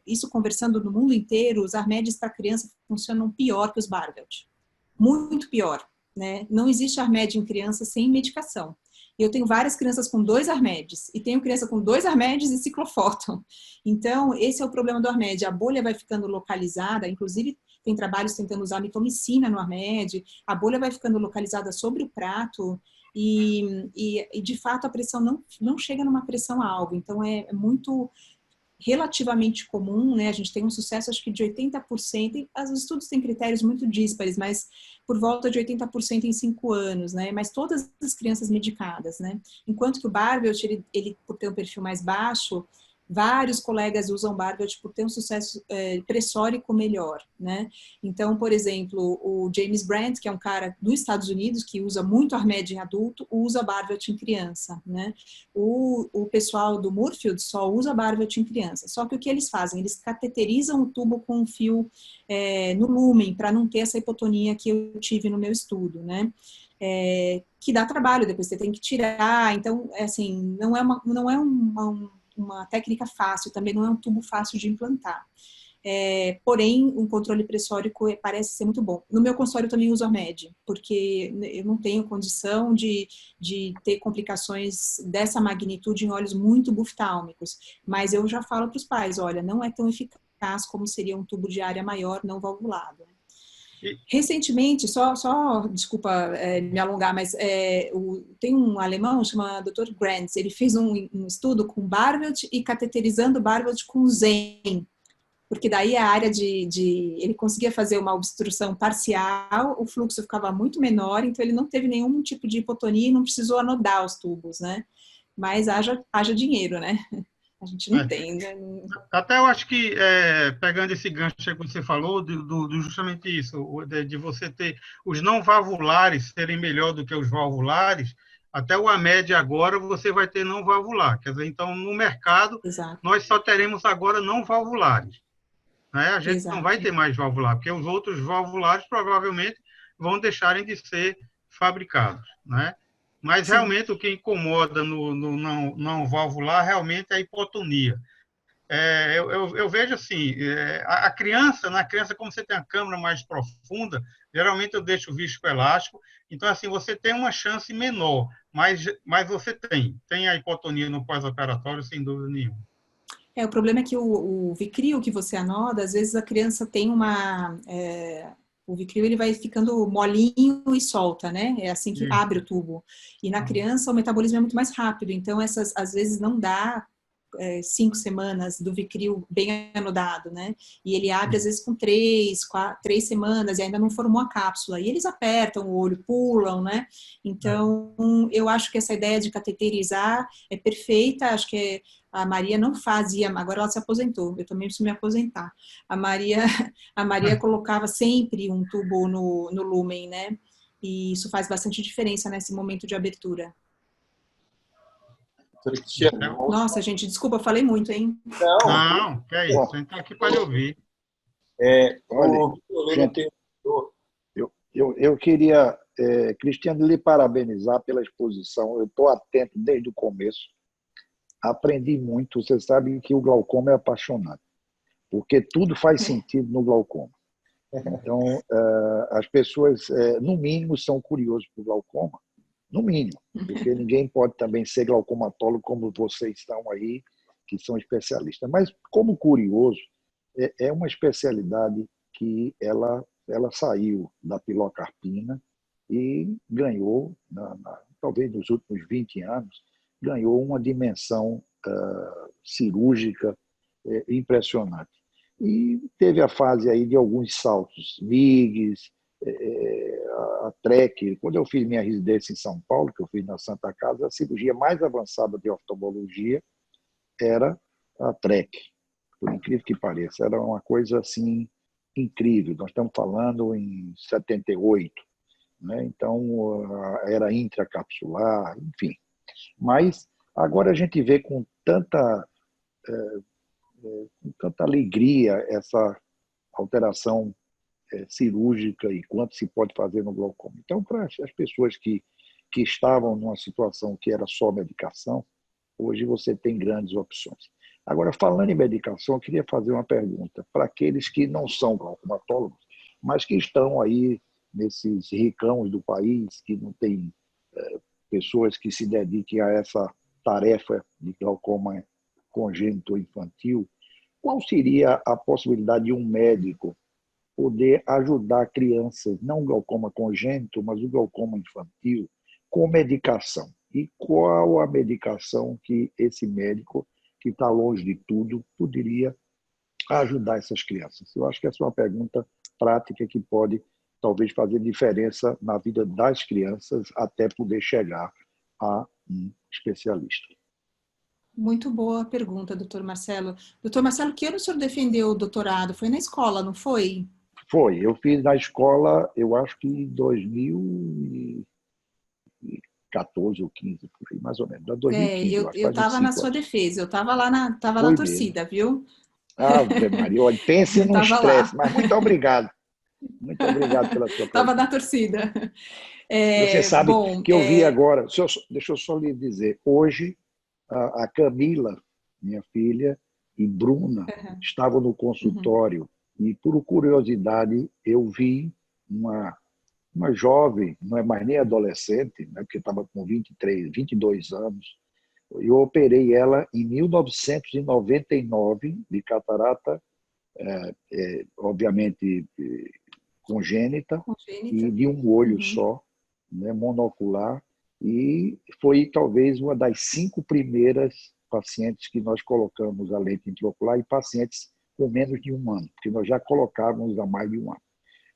[SPEAKER 6] isso conversando no mundo inteiro, os Armedes para criança funcionam pior que os Barbelt. Muito pior, né? Não existe Armed em criança sem medicação. Eu tenho várias crianças com 2 Armedes, e tenho criança com 2 Armedes e ciclofórton. Então, esse é o problema do Armed. A bolha vai ficando localizada, inclusive tem trabalhos tentando usar mitomicina no Armed, a bolha vai ficando localizada sobre o prato, e de fato a pressão não chega numa pressão alvo. Então, é muito relativamente comum, né? A gente tem um sucesso, acho que de 80%, e os estudos têm critérios muito díspares, mas por volta de 80% em 5 anos, né? Mas todas as crianças medicadas, né? Enquanto que o Barbelt, ele por ter um perfil mais baixo, vários colegas usam Barbelt por ter um sucesso pressórico melhor, né? Então, por exemplo, o James Brandt, que é um cara dos Estados Unidos, que usa muito Armed em adulto, usa Barbelt em criança, né? O pessoal do Moorfield só usa Barbelt em criança. Só que o que eles fazem? Eles cateterizam o tubo com um fio no lúmen, para não ter essa hipotonia que eu tive no meu estudo, né? Que dá trabalho, depois você tem que tirar. Então, assim, não é uma técnica fácil, também não é um tubo fácil de implantar. Porém, um controle pressórico parece ser muito bom. No meu consultório eu também uso Armed, porque eu não tenho condição de ter complicações dessa magnitude em olhos muito buftálmicos. Mas eu já falo para os pais, olha, não é tão eficaz como seria um tubo de área maior não valvulado. Recentemente, desculpa me alongar, mas tem um alemão chamado Dr. Grantz, ele fez um estudo com Barbelt e cateterizando Barbelt com Zen, porque daí a área ele conseguia fazer uma obstrução parcial, o fluxo ficava muito menor, então ele não teve nenhum tipo de hipotonia e não precisou anodar os tubos, né? Mas haja dinheiro, né? A gente não tem, né?
[SPEAKER 3] Até eu acho que, pegando esse gancho que você falou, justamente isso, de você ter os não valvulares serem melhor do que os valvulares, até o AMED agora você vai ter não valvular. Quer dizer, então, no mercado,
[SPEAKER 6] Exato.
[SPEAKER 3] nós só teremos agora não valvulares. Né? A gente não vai ter mais valvular, porque os outros valvulares provavelmente vão deixarem de ser fabricados. Né? Mas, realmente, o que incomoda no não valvular realmente é a hipotonia. Eu vejo assim, a criança, na criança, como você tem a câmara mais profunda, geralmente eu deixo o viscoelástico, então assim, você tem uma chance menor, mas você tem a hipotonia no pós-operatório, sem dúvida nenhuma.
[SPEAKER 6] O problema é que o Vicryl que você anoda, às vezes a criança tem o Vicryl ele vai ficando molinho e solta, né? É assim que abre o tubo. E na criança o metabolismo é muito mais rápido, então às vezes não dá 5 semanas do Vicryl bem anodado, né? E ele abre às vezes com 3 semanas e ainda não formou a cápsula. E eles apertam o olho, pulam, né? Então, eu acho que essa ideia de cateterizar é perfeita. Acho que a Maria não fazia, agora ela se aposentou. Eu também preciso me aposentar. A Maria colocava sempre um tubo no lúmen, né? E isso faz bastante diferença nesse momento de abertura. Nossa, gente, desculpa, falei muito, hein?
[SPEAKER 3] Não, que é isso. A gente está aqui para ouvir.
[SPEAKER 5] Olha, gente, eu queria, Cristiano, lhe parabenizar pela exposição. Eu estou atento desde o começo. Aprendi muito. Você sabe que o glaucoma é apaixonante, porque tudo faz sentido no glaucoma. Então, as pessoas, no mínimo, são curiosas por glaucoma. No mínimo, porque ninguém pode também ser glaucomatólogo como vocês estão aí, que são especialistas. Mas, como curioso, é uma especialidade que ela saiu da pilocarpina e ganhou, talvez nos últimos 20 anos, ganhou uma dimensão cirúrgica impressionante. E teve a fase aí de alguns saltos, MIGs, a TREC. Quando eu fiz minha residência em São Paulo, que eu fiz na Santa Casa, a cirurgia mais avançada de oftalmologia era a TREC, por incrível que pareça. Era uma coisa assim incrível. Nós estamos falando em 78, né? Então era intracapsular, enfim. Mas agora a gente vê com tanta alegria essa alteração cirúrgica e quanto se pode fazer no glaucoma. Então, para as pessoas que estavam numa situação que era só medicação, Hoje você tem grandes opções. Agora, falando em medicação, eu queria fazer uma pergunta para aqueles que não são glaucomatólogos, mas que estão aí nesses ricãos do país, que não tem pessoas que se dediquem a essa tarefa de glaucoma congênito infantil. Qual seria a possibilidade de um médico poder ajudar crianças, não glaucoma congênito, mas o glaucoma infantil, com medicação? E qual a medicação que esse médico, que está longe de tudo, poderia ajudar essas crianças? Eu acho que essa é uma pergunta prática que pode talvez fazer diferença na vida das crianças até poder chegar a um especialista.
[SPEAKER 6] Muito boa pergunta, doutor Marcelo. Doutor Marcelo, que ano o senhor defendeu o doutorado? Foi na escola, não foi?
[SPEAKER 5] Foi. Eu fiz na escola, eu acho que em 2014 ou 15, por aí, mais ou menos. 2015,
[SPEAKER 6] eu
[SPEAKER 5] acho, faz uns
[SPEAKER 6] estava na
[SPEAKER 5] 5
[SPEAKER 6] sua
[SPEAKER 5] anos.
[SPEAKER 6] defesa, eu estava lá na
[SPEAKER 5] Foi
[SPEAKER 6] torcida,
[SPEAKER 5] mesmo.
[SPEAKER 6] viu?
[SPEAKER 5] Ave Maria, olha, pense num
[SPEAKER 6] Estava lá.
[SPEAKER 5] estresse, mas muito obrigado. Muito obrigado pela sua
[SPEAKER 6] Estava
[SPEAKER 5] pergunta.
[SPEAKER 6] na torcida.
[SPEAKER 5] Você sabe
[SPEAKER 6] Bom,
[SPEAKER 5] que eu vi agora, deixa eu só lhe dizer, hoje a Camila, minha filha, e Bruna estavam no consultório e, por curiosidade, eu vi uma jovem, não é mais nem adolescente, né, porque estava com 23, 22 anos. Eu operei ela em 1999 de catarata, obviamente congênita, e de um olho só, né, monocular, e foi talvez uma das 5 primeiras pacientes que nós colocamos a lente intraocular, e pacientes com menos de 1 ano, porque nós já colocávamos há mais de 1 ano.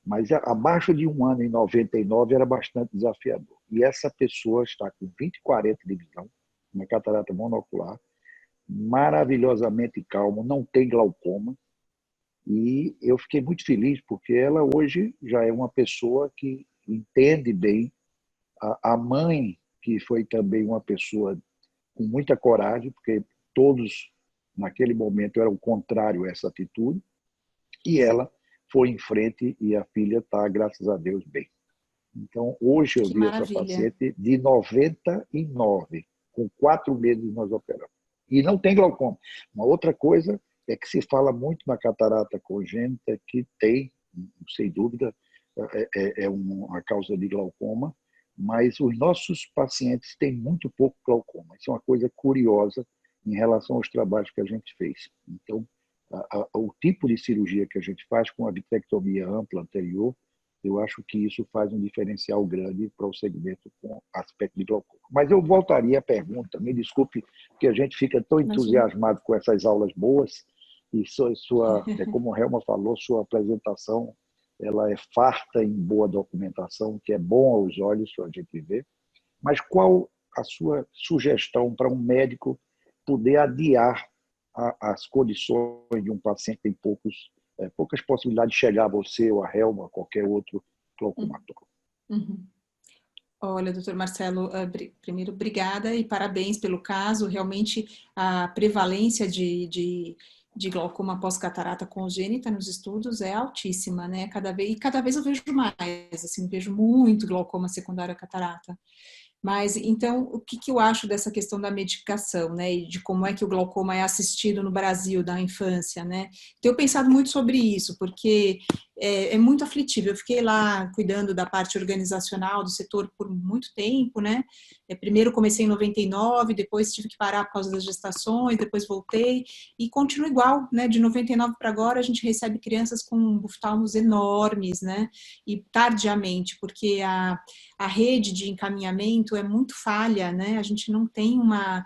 [SPEAKER 5] Mas abaixo de 1 ano, em 99, era bastante desafiador. E essa pessoa está com 20/40 de visão, uma catarata monocular, maravilhosamente calmo, não tem glaucoma. E eu fiquei muito feliz, porque ela hoje já é uma pessoa que entende bem. A mãe, que foi também uma pessoa com muita coragem, porque todos, naquele momento, eram contrários a essa atitude, e ela foi em frente e a filha está, graças a Deus, bem. Então, hoje eu vi essa paciente de 99, com 4 meses nós operamos. E não tem glaucoma. Uma outra coisa é que se fala muito na catarata congênita, que tem, sem dúvida, é uma causa de glaucoma, mas os nossos pacientes têm muito pouco glaucoma. Isso é uma coisa curiosa em relação aos trabalhos que a gente fez. Então, o tipo de cirurgia que a gente faz com a vitrectomia ampla anterior, eu acho que isso faz um diferencial grande para o segmento com aspecto de glaucoma. Mas eu voltaria à pergunta, me desculpe, que a gente fica tão entusiasmado com essas aulas boas, e como a Helma falou, sua apresentação ela é farta em boa documentação, que é bom aos olhos, a gente vê. Mas qual a sua sugestão para um médico poder adiar as condições de um paciente que tem poucas possibilidades de chegar a você ou a Helma, ou a qualquer outro glaucomatólogo?
[SPEAKER 6] Olha, doutor Marcelo, primeiro, obrigada e parabéns pelo caso. Realmente, a prevalência de glaucoma pós-catarata congênita nos estudos é altíssima, né? Cada vez eu vejo mais, assim, vejo muito glaucoma secundário à catarata. Mas, então, o que eu acho dessa questão da medicação, né, e de como é que o glaucoma é assistido no Brasil da infância, né? Tenho pensado muito sobre isso, porque é muito aflitivo. Eu fiquei lá cuidando da parte organizacional do setor por muito tempo, né? Primeiro comecei em 99, depois tive que parar por causa das gestações, depois voltei e continuo igual, né? De 99 para agora a gente recebe crianças com buftalmos enormes, né? E tardiamente, porque a rede de encaminhamento é muito falha, né? A gente não tem uma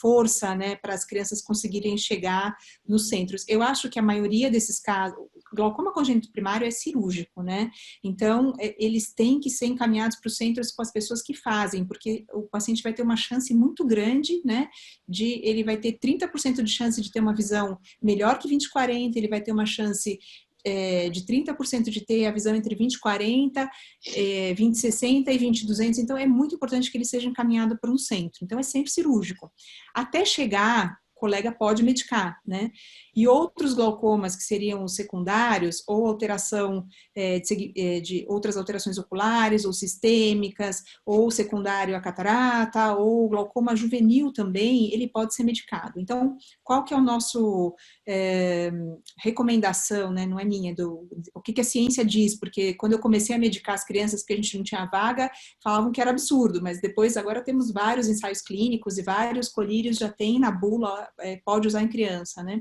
[SPEAKER 6] força, né, para as crianças conseguirem chegar nos centros. Eu acho que a maioria desses casos, glaucoma congênito primário é cirúrgico, né? Então, eles têm que ser encaminhados para os centros com as pessoas que fazem, porque o paciente vai ter uma chance muito grande, né? Ele vai ter 30% de chance de ter uma visão melhor que 20/40, ele vai ter uma chance de 30% de ter a visão entre 20/40, 20/60 e 20/200, então é muito importante que ele seja encaminhado para um centro, então é sempre cirúrgico. Até chegar colega pode medicar, né? E outros glaucomas que seriam os secundários, ou alteração de outras alterações oculares, ou sistêmicas, ou secundário à catarata, ou glaucoma juvenil também, ele pode ser medicado. Então, qual que é o nosso recomendação, né? Não é minha, o que a ciência diz, porque quando eu comecei a medicar as crianças porque a gente não tinha vaga, falavam que era absurdo, mas depois agora temos vários ensaios clínicos e vários colírios já tem na bula, pode usar em criança, né?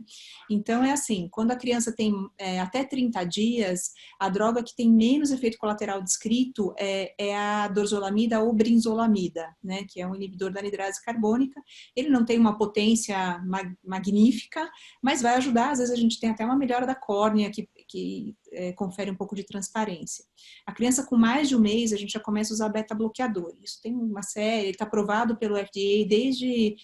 [SPEAKER 6] Então é assim, quando a criança tem até 30 dias, a droga que tem menos efeito colateral descrito é a dorzolamida ou brinzolamida, né? Que é um inibidor da anidrase carbônica. Ele não tem uma potência magnífica, mas vai ajudar, às vezes a gente tem até uma melhora da córnea que confere um pouco de transparência. A criança com mais de um mês, a gente já começa a usar beta-bloqueador. Isso tem uma série, está aprovado pelo FDA desde,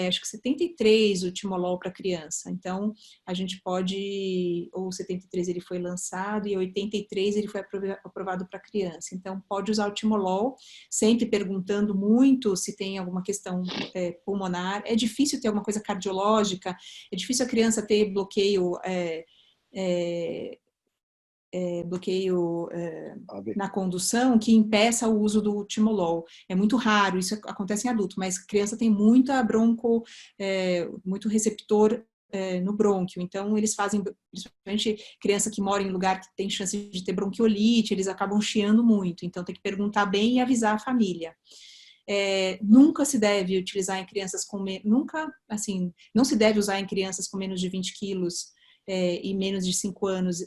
[SPEAKER 6] acho que 73, o timolol para criança. Então, a gente pode, ou 73 ele foi lançado, e 83 ele foi aprovado para criança. Então, pode usar o timolol, sempre perguntando muito se tem alguma questão pulmonar. É difícil ter alguma coisa cardiológica, é difícil a criança ter bloqueio na condução que impeça o uso do timolol. É muito raro, isso acontece em adulto, mas criança tem muita muito receptor no brônquio, então eles fazem, principalmente criança que mora em lugar que tem chance de ter bronquiolite, eles acabam chiando muito, então tem que perguntar bem e avisar a família. Nunca se deve utilizar em crianças não se deve usar em crianças com menos de 20 quilos e menos de 5 anos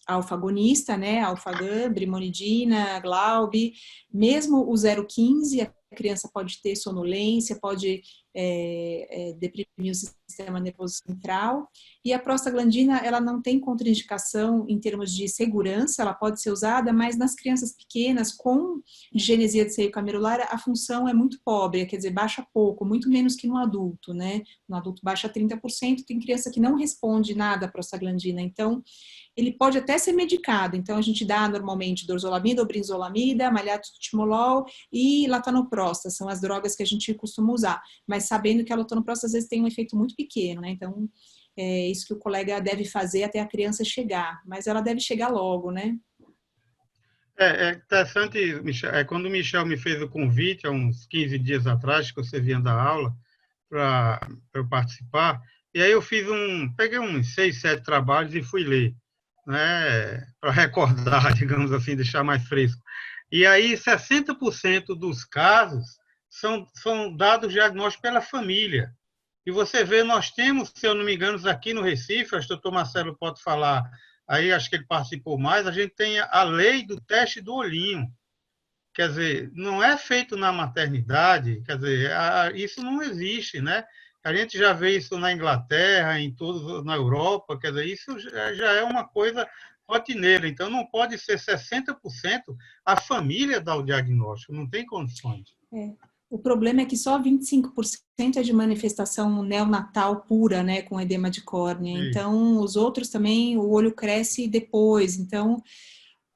[SPEAKER 6] alfagonista, né, alfagam, brimonidina, Glaub, mesmo o 0,15, a criança pode ter sonolência, pode deprimir o sistema nervoso central, e a prostaglandina, ela não tem contraindicação em termos de segurança, ela pode ser usada, mas nas crianças pequenas com digenesia de seio camerular, a função é muito pobre, quer dizer, baixa pouco, muito menos que no adulto, né, no adulto baixa 30%, tem criança que não responde nada à prostaglandina, então, ele pode até ser medicado, então a gente dá normalmente dorzolamida ou brinzolamida, malhato timolol e latanoprosta, são as drogas que a gente costuma usar, mas sabendo que a latanoprosta às vezes tem um efeito muito pequeno, né? Então é isso que o colega deve fazer até a criança chegar, mas ela deve chegar logo, né?
[SPEAKER 3] É interessante, Michel, quando o Michel me fez o convite, há uns 15 dias atrás, que você vinha dar aula para eu participar, e aí eu peguei uns 6, 7 trabalhos e fui ler, né, para recordar, digamos assim, deixar mais fresco. E aí 60% dos casos são dados diagnósticos pela família. E você vê, nós temos, se eu não me engano, aqui no Recife, acho que o doutor Marcelo pode falar, aí acho que ele participou mais, a gente tem a lei do teste do olhinho. Quer dizer, não é feito na maternidade, quer dizer, isso não existe, né? A gente já vê isso na Inglaterra, na Europa, quer dizer, isso já é uma coisa rotineira. Então, não pode ser 60% a família dar o diagnóstico, não tem condições.
[SPEAKER 6] O problema é que só 25% é de manifestação neonatal pura, né, com edema de córnea.
[SPEAKER 3] Sim.
[SPEAKER 6] Então, os outros também, o olho cresce depois. Então,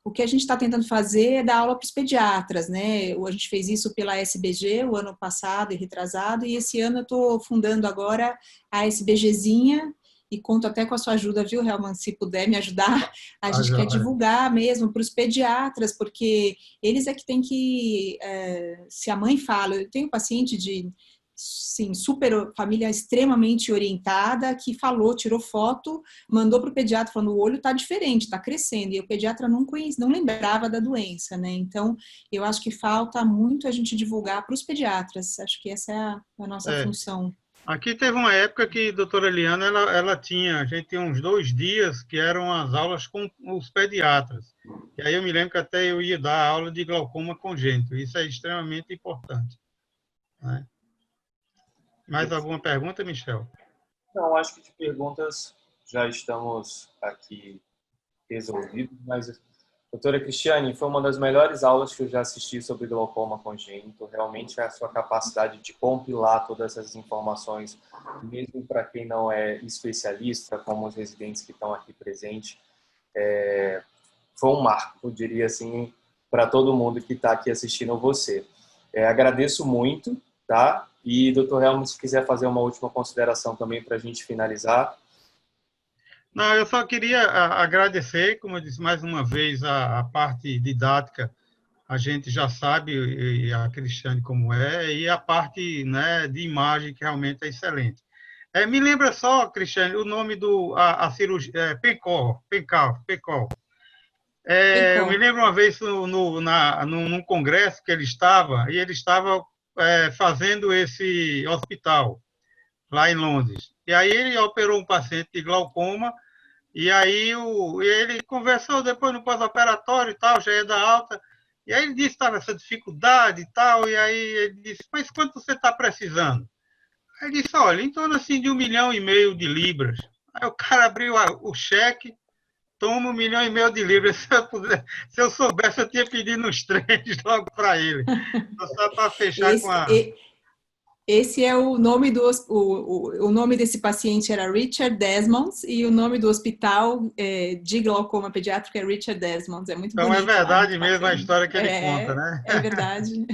[SPEAKER 6] o que a gente está tentando fazer é dar aula para os pediatras, né? A gente fez isso pela SBG o ano passado e retrasado, e esse ano eu estou fundando agora a SBGzinha, e conto até com a sua ajuda, viu, Helman, se puder me ajudar. A gente quer divulgar mesmo para os pediatras, porque eles é que tem que, se a mãe fala, eu tenho paciente de, sim, família extremamente orientada, que falou, tirou foto, mandou para o pediatra falando, o olho está diferente, está crescendo, e o pediatra não lembrava da doença, né? Então, eu acho que falta muito a gente divulgar para os pediatras, acho que essa é a nossa função.
[SPEAKER 3] Aqui teve uma época que a doutora Eliana, a gente tinha uns 2 dias que eram as aulas com os pediatras. E aí eu me lembro que até eu ia dar aula de glaucoma congênito. Isso é extremamente importante, né? Mais alguma pergunta, Michel?
[SPEAKER 4] Não, acho que de perguntas já estamos aqui resolvidos, mas, doutora Cristiane, foi uma das melhores aulas que eu já assisti sobre glaucoma congênito. Realmente a sua capacidade de compilar todas essas informações, mesmo para quem não é especialista, como os residentes que estão aqui presentes, foi um marco, eu diria assim, para todo mundo que está aqui assistindo você. Agradeço muito, tá? E, doutor Helmut, se quiser fazer uma última consideração também para a gente finalizar.
[SPEAKER 3] Não, eu só queria agradecer, como eu disse mais uma vez, a parte didática, a gente já sabe, e a Cristiane como é, e a parte, né, de imagem, que realmente é excelente. Me lembra só, Cristiane, o nome a cirurgia, Pencol. Eu me lembro uma vez num congresso que ele estava fazendo esse hospital, lá em Londres. E aí ele operou um paciente de glaucoma, e aí ele conversou depois no pós-operatório e tal, já ia da alta, e aí ele disse que estava essa dificuldade e tal, e aí ele disse, mas quanto você está precisando? Aí ele disse, olha, em torno assim de 1,5 milhão de libras. Aí o cara abriu o cheque, toma 1,5 milhão de libras. Se eu soubesse, eu tinha pedido uns 3 logo para ele. Só para fechar com a...
[SPEAKER 6] Esse é o nome o nome desse paciente era Richard Desmonds e o nome do hospital de glaucoma pediátrico é Richard Desmonds. É muito bonito.
[SPEAKER 3] Então é verdade mesmo a história que ele conta, né?
[SPEAKER 6] É verdade.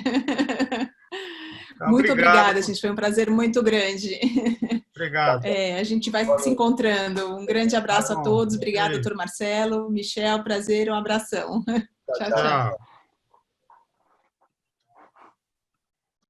[SPEAKER 3] Então,
[SPEAKER 6] muito obrigada, gente. Foi um prazer muito grande.
[SPEAKER 3] Obrigado.
[SPEAKER 6] A gente vai se encontrando. Um grande abraço a todos. Obrigada, doutor Marcelo. Michel, prazer. Um abração. Tchau, tchau.